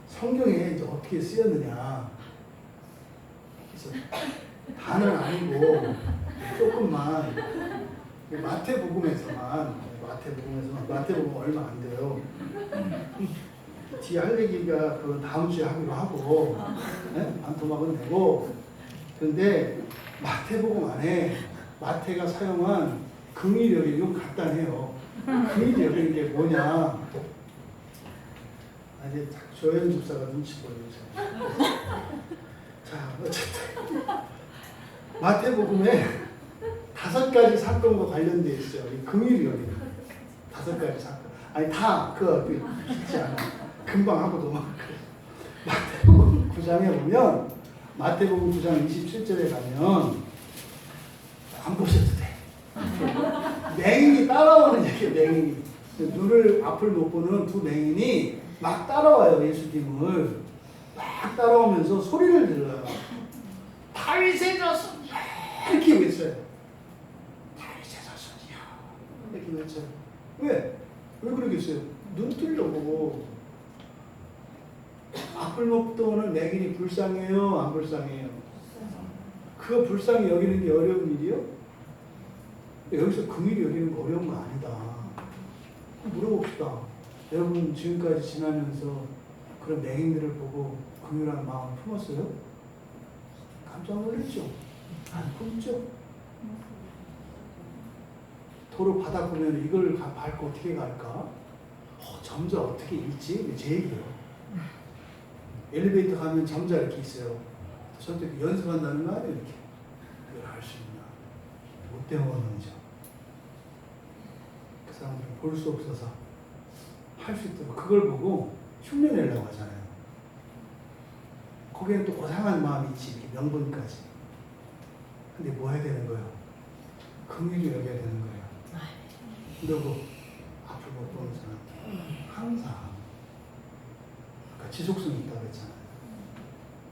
성경에 이제 어떻게 쓰였느냐. 그래서 다는 아니고 조금만 마태복음에서만 마태복음 얼마 안 돼요. 뒤에 할 얘기가 그 다음 주에 하기로 하고 네? 반토막은 되고 그런데 마태복음 안에 마태가 사용한 긍휼히 여기는 좀 간단해요. 긍휼히 여기는 게 뭐냐. 이제 조현 집사가 눈치 보여요. 자, 어쨌든 마태복음에 5가지 사건과 관련되어 있어요. 긍휼히 여기는 5가지 사건. 아니 다 깊지 않아. 금방 하고 도망가. 마태복음 9장에 보면 마태복음 9장 27절에 가면 안 보셔도 돼. 맹인이 따라오는 얘기예요. 맹인이 눈을 앞을 못 보는 두 맹인이 막 따라와요. 예수님을 막 따라오면서 소리를 질러요. 다윗의 자손이야 이렇게 외쳐요. 다윗의 자손이야 이렇게 외쳐요. 왜 그러겠어요? 눈 뜨려고. 앞을 못 보는 맹인이 불쌍해요? 안 불쌍해요? 그거 불쌍히 여기는 게 어려운 일이요? 여기서 긍휼히 여기는 거 어려운 거 아니다. 물어봅시다. 여러분 지금까지 지나면서 그런 맹인들을 보고 긍휼한 마음 품었어요? 깜짝 놀랐죠? 안 품죠? 도로 바닥 보면 이걸 밟고 어떻게 갈까? 점자 어떻게 읽지? 제 얘기예요. 엘리베이터 가면 점자 이렇게 있어요. 저한테 연습한다는 거 아니에요, 이렇게. 그걸 할 수 있나? 못 배워먹는죠. 그 사람들은 볼 수 없어서 할 수 있도록 그걸 보고 흉내내려고 하잖아요. 거기에는 또 고상한 마음이 있지, 이렇게 명분까지. 근데 뭐 해야 되는 거예요? 긍휼히 여겨야 되는 거예요. 그리고 앞을 못 보는 사람 항상 아까 지속성이 있다고 했잖아요.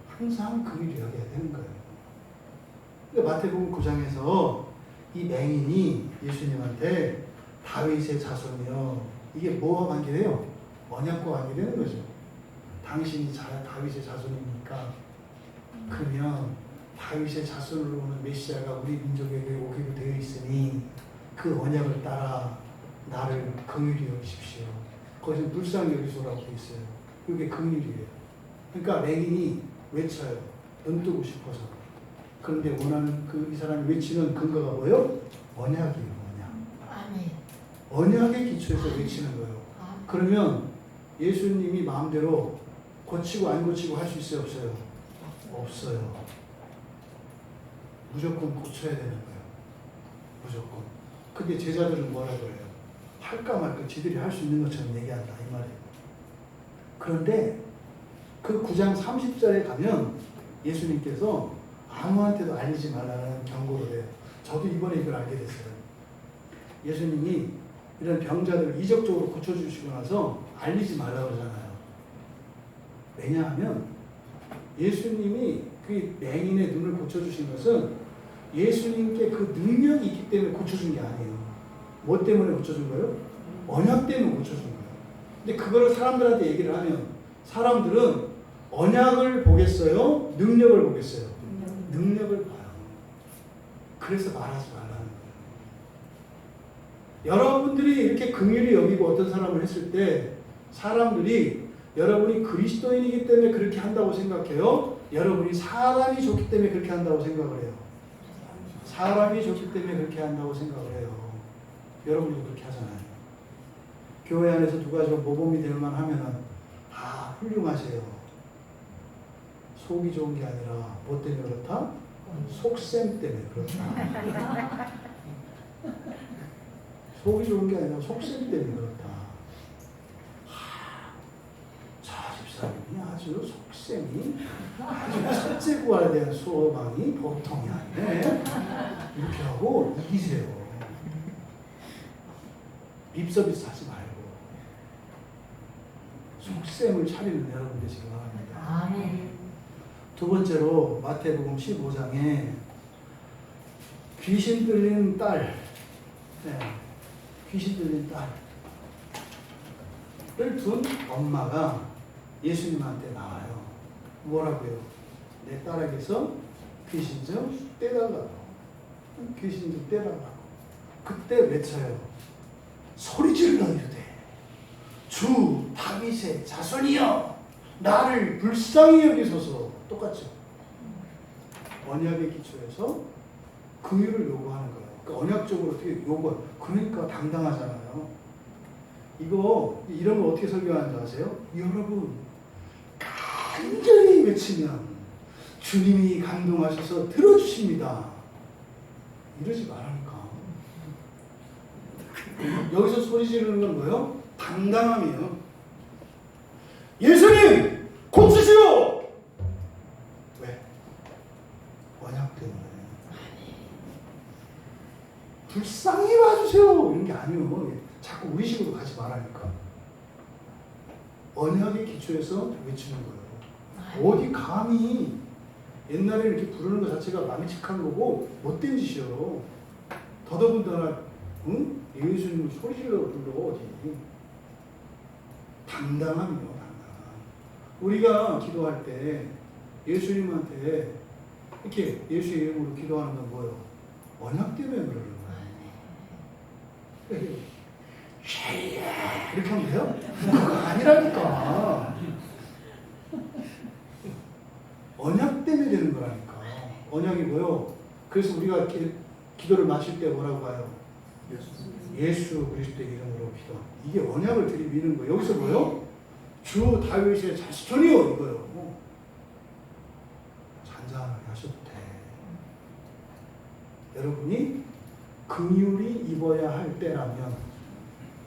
항상 긍휼히 여겨야 되는 거예요. 그러니까 마태복음 9장에서 이 맹인이 예수님한테 다윗의 자손이요. 이게 뭐와 관계돼요? 언약과 관계되는 거죠. 당신이 다윗의 자손이니까 그러면 다윗의 자손으로 오는 메시아가 우리 민족에게 오기로 되어 있으니 그 언약을 따라 나를 긍휼히 여기십시오. 거기서 불쌍히 여기소라고 되어 있어요. 이게 긍휼이에요. 그러니까 맹인이 외쳐요. 눈 뜨고 싶어서. 그런데 원하는 이 사람이 외치는 근거가 뭐예요? 언약이에요. 언약. 아멘. 언약의 기초에서 외치는 거예요. 그러면 예수님이 마음대로 고치고 안 고치고 할 수 있어요? 없어요? 없어요. 무조건 고쳐야 되는 거예요. 무조건. 근데 제자들은 뭐라고 해요? 할까 말까 지들이 할 수 있는 것처럼 얘기한다 이 말이에요. 그런데 그 9장 30절에 가면 예수님께서 아무한테도 알리지 말라는 경고를 해요. 저도 이번에 이걸 알게 됐어요. 예수님이 이런 병자들을 이적적으로 고쳐주시고 나서 알리지 말라고 그러잖아요. 왜냐하면 예수님이 그 맹인의 눈을 고쳐주신 것은 예수님께 그 능력이 있기 때문에 고쳐준 게 아니에요. 뭐 때문에 고쳐준 거예요? 언약 때문에 고쳐준 거예요. 근데 그거를 사람들한테 얘기를 하면 사람들은 언약을 보겠어요? 능력을 보겠어요? 능력을 봐요. 그래서 말하지 말라는 거예요. 여러분들이 이렇게 긍휼히 여기고 어떤 사람을 했을 때 사람들이 여러분이 그리스도인이기 때문에 그렇게 한다고 생각해요? 여러분이 사람이 좋기 때문에 그렇게 한다고 생각을 해요? 사람이 좋기 때문에 그렇게 한다고 생각을 해요. 여러분도 그렇게 하잖아요. 교회 안에서 누가 좀 모범이 될 만하면은 훌륭하세요. 속이 좋은 게 아니라 뭐 때문에 그렇다? 속셈 때문에 그렇다. 속이 좋은 게 아니라 속셈 때문에 그렇다. 저 집사님이 아주 속셈이 아주 첫째 구하에 대한 소망이 보통이 아니네. 이렇게 하고 이기세요. 립서비스 하지 말고 속셈을 차리는 여러분 되시기 바랍니다. 아멘. 두 번째로 마태복음 15장에 귀신 들린 딸, 귀신 들린 딸을 둔 엄마가 예수님한테 나와요. 뭐라고요? 내 딸에게서 귀신 좀 떼달라고. 귀신 좀 떼달라고. 그때 외쳐요. 소리 질러 이르되 주 다윗의 자손이여 나를 불쌍히 여기소서. 똑같죠. 언약의 기초에서 긍휼을 요구하는 거예요. 그러니까 언약적으로 어떻게 요구해? 그러니까 당당하잖아요. 이런 거 어떻게 설교하는지 아세요? 여러분 간절히 외치면 주님이 감동하셔서 들어주십니다. 이러지 말라니까. 여기서 소리 지르는 건 뭐예요? 당당함이에요. 예수님 고치시오! 왜? 언약 때문에. 불쌍히 봐주세요! 이런 게 아니에요. 자꾸 우리 식으로 가지 말라니까. 언약의 기초에서 외치는 거예요. 어디 감히 옛날에 이렇게 부르는 것 자체가 망측한 거고 못된 짓이요. 더더군다나 예수님을 소리 질러 불러 어디. 당당함이요. 당당함. 우리가 기도할 때 예수님한테 이렇게 예수의 이름으로 기도하는 건 뭐예요? 언약 때문에 그러는 거예요. 이렇게 하면 돼요? 그거 아니라니까. 언약 때문에 되는 거라니까. 언약이 뭐요? 그래서 우리가 기도를 마칠 때 뭐라고 해요? 예수 그리스도의 이름으로 기도. 이게 언약을 들이미는 거예요. 여기서 뭐요? 주 다윗의 자손이요 이거요. 잔잔하게 하셔도 돼. 여러분이 긍휼이 입어야 할 때라면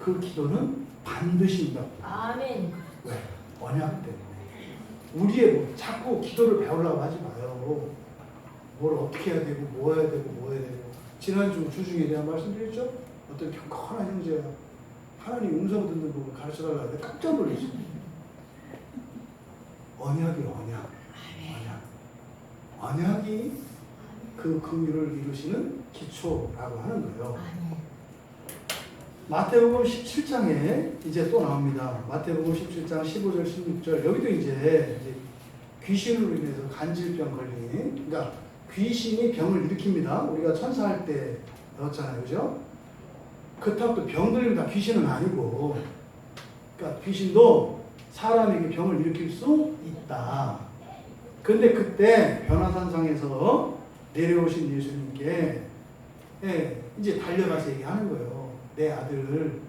그 기도는 반드시 응답돼요. 아멘. 왜? 언약 때문에. 우리의 뭐 자꾸 기도를 배우려고 하지 마요. 뭘 어떻게 해야 되고 뭐 해야 되고 뭐 해야 되고. 지난주 주중에 대한 말씀드렸죠? 어떤 경건한 형제가 하나님 음성 듣는 법을 가르쳐달라고 하는데 깜짝 놀랐어요. 언약이요, 언약. 언약이 그 긍휼을 이루시는 기초라고 하는 거예요. 마태복음 17장에 이제 또 나옵니다. 마태복음 17장 15절 16절 여기도 이제 귀신으로 인해서 간질병 걸린, 그러니까 귀신이 병을 일으킵니다. 우리가 천사할 때 배웠잖아요, 그죠? 그렇다고 또 병들면 다 귀신은 아니고, 그러니까 귀신도 사람에게 병을 일으킬 수 있다. 근데 그때 변화산상에서 내려오신 예수님께 이제 달려가서 얘기하는 거예요. 내 아들을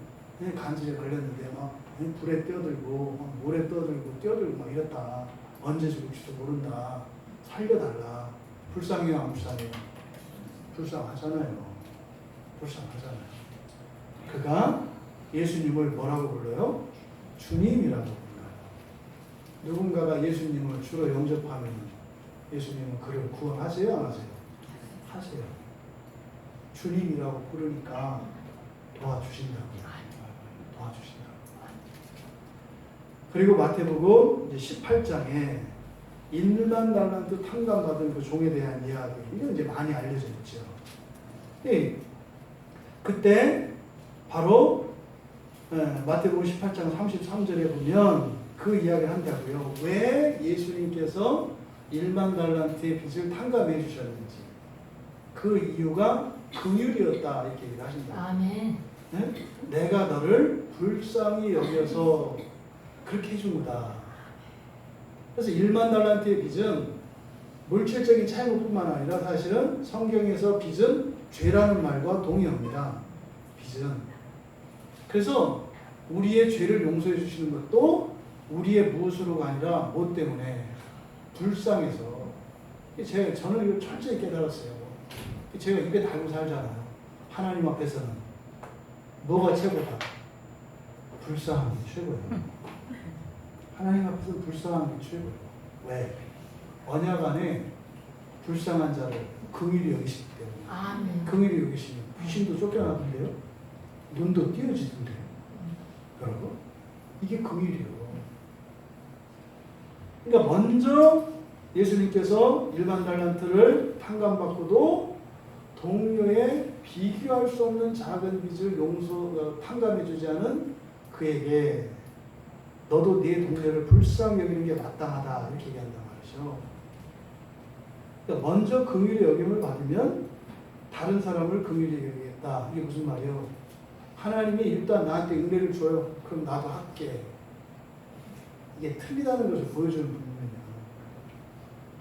간질에 걸렸는데 막 불에 뛰어들고 물에 뛰어들고 막 이랬다. 언제 죽을지도 모른다. 살려달라. 불쌍해요, 안 불쌍해요? 불쌍하잖아요. 그가 예수님을 뭐라고 불러요? 주님이라고 불러요. 누군가가 예수님을 주로 영접하면 예수님은 그를 구원하세요, 안 하세요? 하세요. 주님이라고 부르니까 도와주신다고요. 그리고 마태복음 이제 18장에 1만 달란트 탕감받은 그 종에 대한 이야기, 이건 이제 많이 알려져 있죠. 그때 바로 마태복음 18장 33절에 보면 그 이야기를 한다고요. 왜 예수님께서 1만 달란트의 빚을 탕감해 주셨는지, 그 이유가 긍휼이었다 이렇게 얘기를 하신다. 아멘. 네? 내가 너를 불쌍히 여겨서 그렇게 해준 거다. 그래서 1만 달란트의 빚은 물질적인 차이뿐만 아니라 사실은 성경에서 빚은 죄라는 말과 동의합니다. 빚은. 그래서 우리의 죄를 용서해 주시는 것도 우리의 무엇으로가 아니라 뭐 때문에? 불쌍해서. 저는 이거 철저히 깨달았어요. 제가 입에 달고 살잖아요. 하나님 앞에서는 뭐가 최고다? 불쌍한 게 최고예요. 하나님 앞에서는 불쌍한 게 최고예요. 왜? 언약 안에 불쌍한 자를 긍휼히 여기시기 때문에. 아멘. 긍휼히 여기시면 귀신도 쫓겨나던데요. 눈도 띄어지던데요. 여러분, 이게 긍휼이에요. 그러니까 먼저 예수님께서 1만 달란트를 탕감받고도 동료의 비교할 수 없는 작은 빚을 탕감해주지 않은 그에게 너도 네 동료를 불쌍히 여기는 게 마땅하다 이렇게 얘기한단 말이죠. 그러니까 먼저 긍휼의 여김을 받으면 다른 사람을 긍휼히 여기겠다. 이게 무슨 말이에요? 하나님이 일단 나한테 은혜를 줘요. 그럼 나도 할게. 이게 틀리다는 것을 보여주는 부분이에요.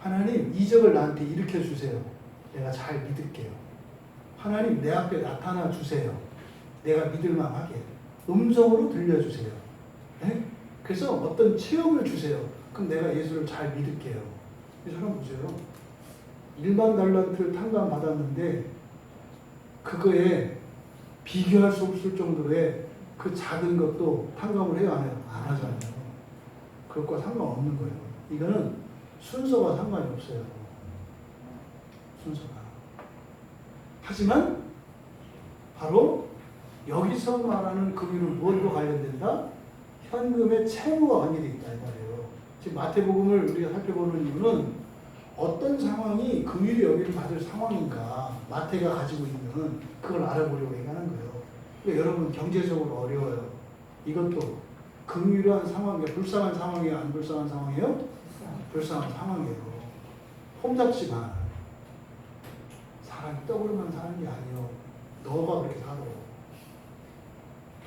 하나님 이적을 나한테 일으켜 주세요. 내가 잘 믿을게요. 하나님 내 앞에 나타나 주세요. 내가 믿을만하게. 음성으로 들려주세요. 네? 그래서 어떤 체험을 주세요. 그럼 내가 예수를 잘 믿을게요. 이 사람 보세요. 1만 달란트를 탕감받았는데 그거에 비교할 수 없을 정도의 그 작은 것도 탕감을 해요, 안 해요? 안 하잖아요. 그것과 상관없는 거예요. 이거는 순서가 상관이 없어요. 순서가. 하지만 바로 여기서 말하는 긍휼은 무엇과 관련된다? 현금의 채무와 관계되어 있다 이 말이에요. 지금 마태복음을 우리가 살펴보는 이유는 어떤 상황이 긍휼히 여기를 받을 상황인가, 마태가 가지고 있는 그걸 알아보려고 얘기하는 거예요. 그러니까 여러분 경제적으로 어려워요. 이것도 긍휼한 상황이에요. 불쌍한 상황이에요? 안 불쌍한 상황이에요? 불쌍한 상황이에요. 폼잡지 마. 사람이 떡으로만 사는 게 아니에요. 너가 그렇게 살아.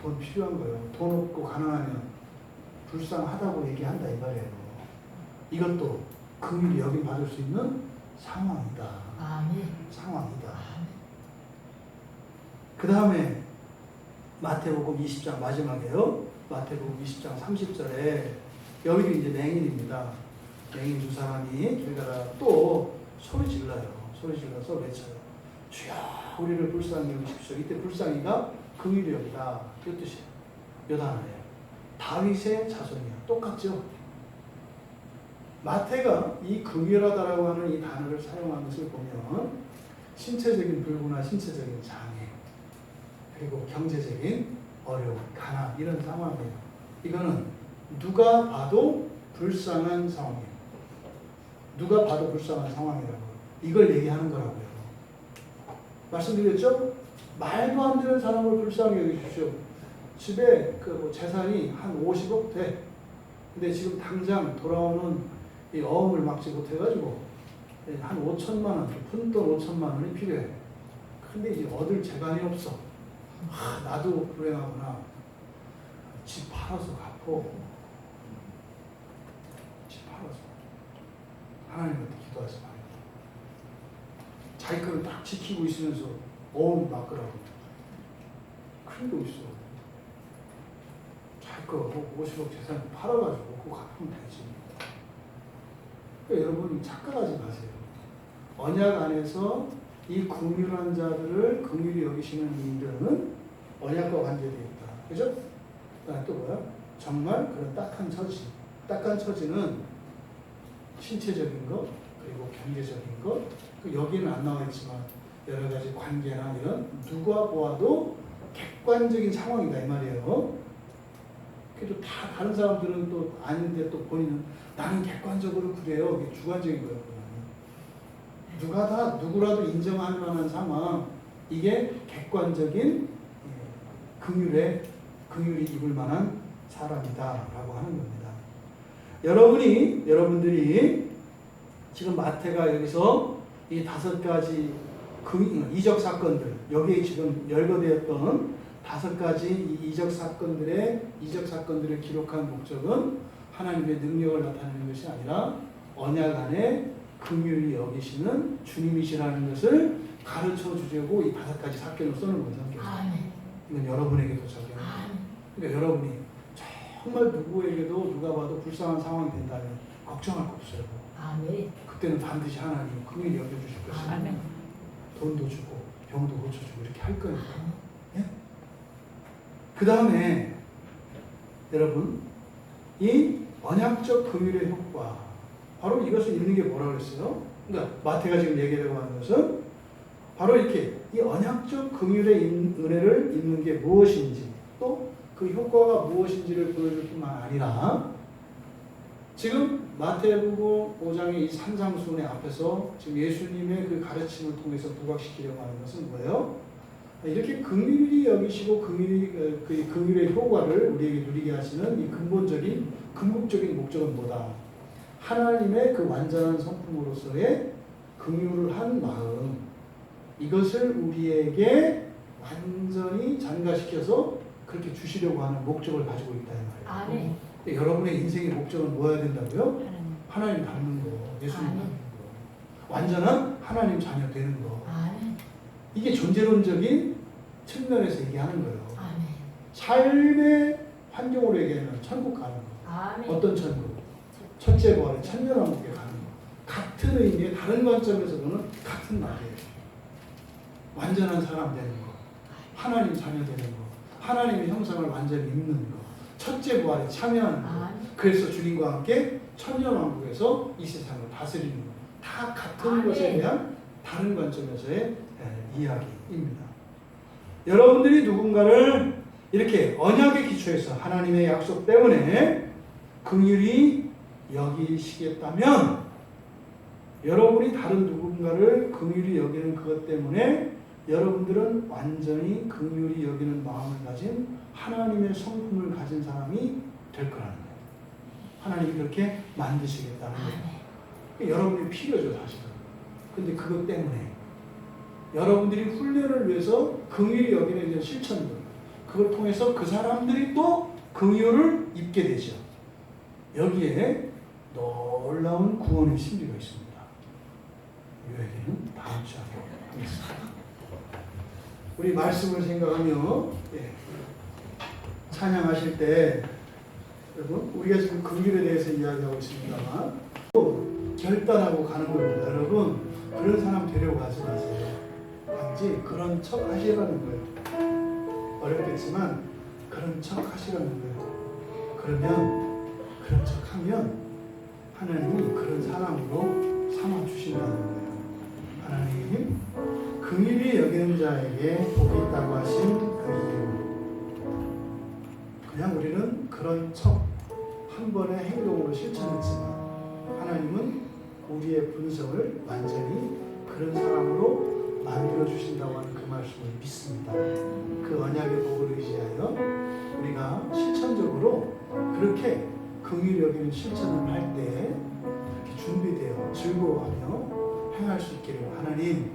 돈 필요한 거예요. 돈 없고 가난하면 불쌍하다고 얘기한다 이 말이에요. 이것도 긍휼히 여김 받을 수 있는 상황이다. 아멘. 상황이다. 아멘. 그 다음에 마태복음 20장 마지막에요. 마태복음 20장 30절에 여기도 이제 맹인입니다. 맹인 두 사람이 길 가다가 또 소리 질러요. 소리 질러서 외쳐요. 주여 우리를 불쌍히 여기십시오. 이때 불쌍히가 긍휼히 여기다. 이 뜻이에요. 요 단어예요. 다윗의 자손이야. 똑같죠? 마태가 이 긍휼하다라고 하는 이 단어를 사용한 것을 보면 신체적인 불구나 신체적인 장애 그리고 경제적인 어려움, 가난 이런 상황이에요. 이거는 누가 봐도 불쌍한 상황이에요. 누가 봐도 불쌍한 상황이라고 이걸 얘기하는 거라고요. 말씀드렸죠? 말도 안 되는 사람을 불쌍히 여기십시오. 집에 그 재산이 한 50억 돼. 근데 지금 당장 돌아오는 이 어음을 막지 못해가지고 한 5천만 원, 푼돈 5천만 원이 필요해. 근데 이제 얻을 재간이 없어. 나도 불행하구나. 집 팔아서 갚어. 집 팔아서. 하나님한테 기도하지 말고. 자기 거를 딱 지키고 있으면서 어음 막으라고. 큰일 도 있어. 자기 거 50억 재산 팔아가지고 그거 갚으면 되지. 그러니까 여러분 착각하지 마세요. 언약 안에서 이 긍휼한 자들을 긍휼히 여기시는 일은 언약과 관계되어 있다. 그죠? 또 뭐야? 정말 그런 딱한 처지. 딱한 처지는 신체적인 것, 그리고 경제적인 것, 여기는 안 나와 있지만 여러 가지 관계나 이런 누가 보아도 객관적인 상황이다 이 말이에요. 그래도 다 다른 사람들은 또 아닌데 또 본인은 나는 객관적으로 그래요. 이게 주관적인 거예요. 누구라도 인정할 만한 상황, 이게 객관적인 긍휼이 입을 만한 사람이다라고 하는 겁니다. 여러분들이 지금 마태가 여기서 이 5가지 이적 사건들, 여기에 지금 열거되었던 5가지 이 이적 사건들을 기록한 목적은 하나님의 능력을 나타내는 것이 아니라 언약 안에 긍휼히 여기시는 주님이시라는 것을 가르쳐 주려고 이 5가지 사건을 써는 거죠. 이건 여러분에게도 적용해요. 그러니까 여러분이 정말 누구에게도 누가 봐도 불쌍한 상황이 된다면 걱정할 거 없어요. 아멘. 그때는 반드시 하나님 긍휼히 여겨주실 것입니다. 아멘. 돈도 주고 병도 고쳐주고 이렇게 할 거니까. 예? 그 다음에 여러분 이 언약적 긍휼의 효과 바로 이것을 읽는 게 뭐라고 그랬어요? 그러니까 마태가 지금 얘기하려고 하는 것은 바로 이렇게 이 언약적 긍휼의 은혜를 읽는 게 무엇인지 또 그 효과가 무엇인지를 보여줄 뿐만 아니라 지금 마태복음 5장의 이 산상수훈의 앞에서 지금 예수님의 그 가르침을 통해서 부각시키려고 하는 것은 뭐예요? 이렇게 긍휼히 여기시고 긍휼의 효과를 우리에게 누리게 하시는 이 궁극적인 목적은 뭐다? 하나님의 그 완전한 성품으로서의 긍휼한 마음, 이것을 우리에게 완전히 전가시켜서 그렇게 주시려고 하는 목적을 가지고 있다 이 말이에요. 여러분의 인생의 목적은 뭐여야 된다고요? 하나님 닮는 거, 예수님 닮는 거, 완전한 하나님 자녀 되는 거. 이게 존재론적인 측면에서 얘기하는 거예요. 삶의 환경으로 얘기하면 천국 가는 거. 어떤 천국? 첫째 부활의 천년왕국에 가는 거. 같은 의미의 다른 관점에서 보는 같은 말이에요. 완전한 사람 되는 거, 하나님 자녀 되는 거, 하나님의 형상을 완전히 입는 거, 첫째 부활에 참여하는 거. 그래서 주님과 함께 천년왕국에서 이 세상을 다스리는 거. 다 같은 것에 대한 다른 관점에서의 이야기입니다. 여러분들이 누군가를 이렇게 언약의 기초에서 하나님의 약속 때문에 긍휼히 여기시겠다면 여러분이 다른 누군가를 긍휼히 여기는 그것 때문에 여러분들은 완전히 긍휼히 여기는 마음을 가진 하나님의 성품을 가진 사람이 될 거라는 거예요. 하나님이 그렇게 만드시겠다는 거예요. 여러분이 필요죠 사실은. 근데 그것 때문에 여러분들이 훈련을 위해서 긍휼히 여기는 이런 실천들, 그걸 통해서 그 사람들이 또 긍휼을 입게 되죠. 여기에 놀라운 구원의 신비가 있습니다. 이 얘기는 다음 시간에 하겠습니다. 우리 말씀을 생각하며 찬양하실 때 여러분, 우리가 지금 긍휼에 대해서 이야기하고 있습니다만 또 결단하고 가는 겁니다. 여러분, 그런 사람 되려고 하지 마세요. 단지 그런 척 하시라는 거예요. 어렵겠지만 그런 척 하시라는 거예요. 그러면 그런 척 하면 하나님이 그런 사람으로 삼아주신다는 거예요. 하나님, 긍휼히 여기는 자에게 복이 있다고 하신 그 이유. 그냥 우리는 그런 척 한 번의 행동으로 실천했지만 하나님은 우리의 분성을 완전히 그런 사람으로 만들어 주신다고 하는 그 말씀을 믿습니다. 그 언약의 복을 의지하여 우리가 실천적으로 그렇게 긍휼히 여기는 실천을 할 때 이렇게 준비되어 즐거워하며 행할 수 있기를 하나님,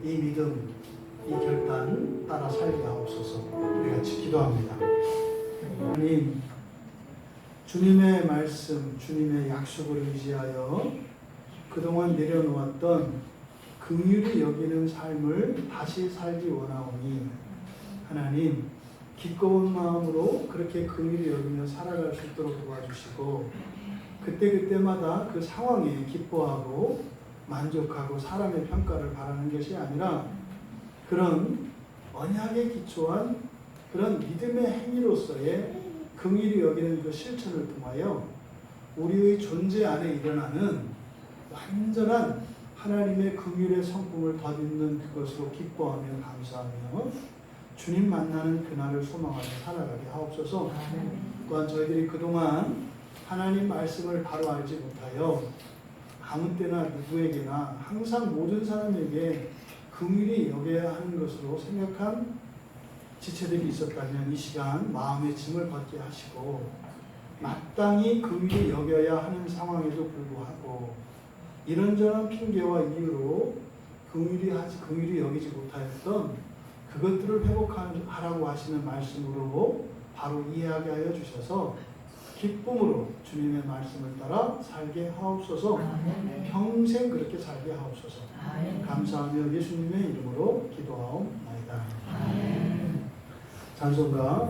이 믿음, 이 결단 따라 살게 하옵소서. 우리가 기도합니다. 하나님, 주님의 말씀, 주님의 약속을 의지하여 그동안 내려놓았던 긍휼히 여기는 삶을 다시 살기 원하오니 하나님, 기꺼운 마음으로 그렇게 긍휼히 여기며 살아갈 수 있도록 도와주시고 그때그때마다 그 상황에 기뻐하고 만족하고 사람의 평가를 바라는 것이 아니라 그런 언약에 기초한 그런 믿음의 행위로서의 긍휼히 여기는 그 실천을 통하여 우리의 존재 안에 일어나는 완전한 하나님의 긍휼의 성품을 덧입는 그것으로 기뻐하며 감사하며 주님 만나는 그날을 소망하며 살아가게 하옵소서. 또한 저희들이 그동안 하나님 말씀을 바로 알지 못하여 아무 때나 누구에게나 항상 모든 사람에게 긍휼히 여겨야 하는 것으로 생각한 지체들이 있었다면 이 시간 마음의 짐을 벗게 하시고 마땅히 긍휼히 여겨야 하는 상황에도 불구하고 이런저런 핑계와 이유로 긍휼히 여기지 못하였던 그것들을 회복하라고 하시는 말씀으로 바로 이해하게 하여 주셔서 기쁨으로 주님의 말씀을 따라 살게 하옵소서. 평생 그렇게 살게 하옵소서. 감사하며 예수님의 이름으로 기도하옵나이다. 찬송가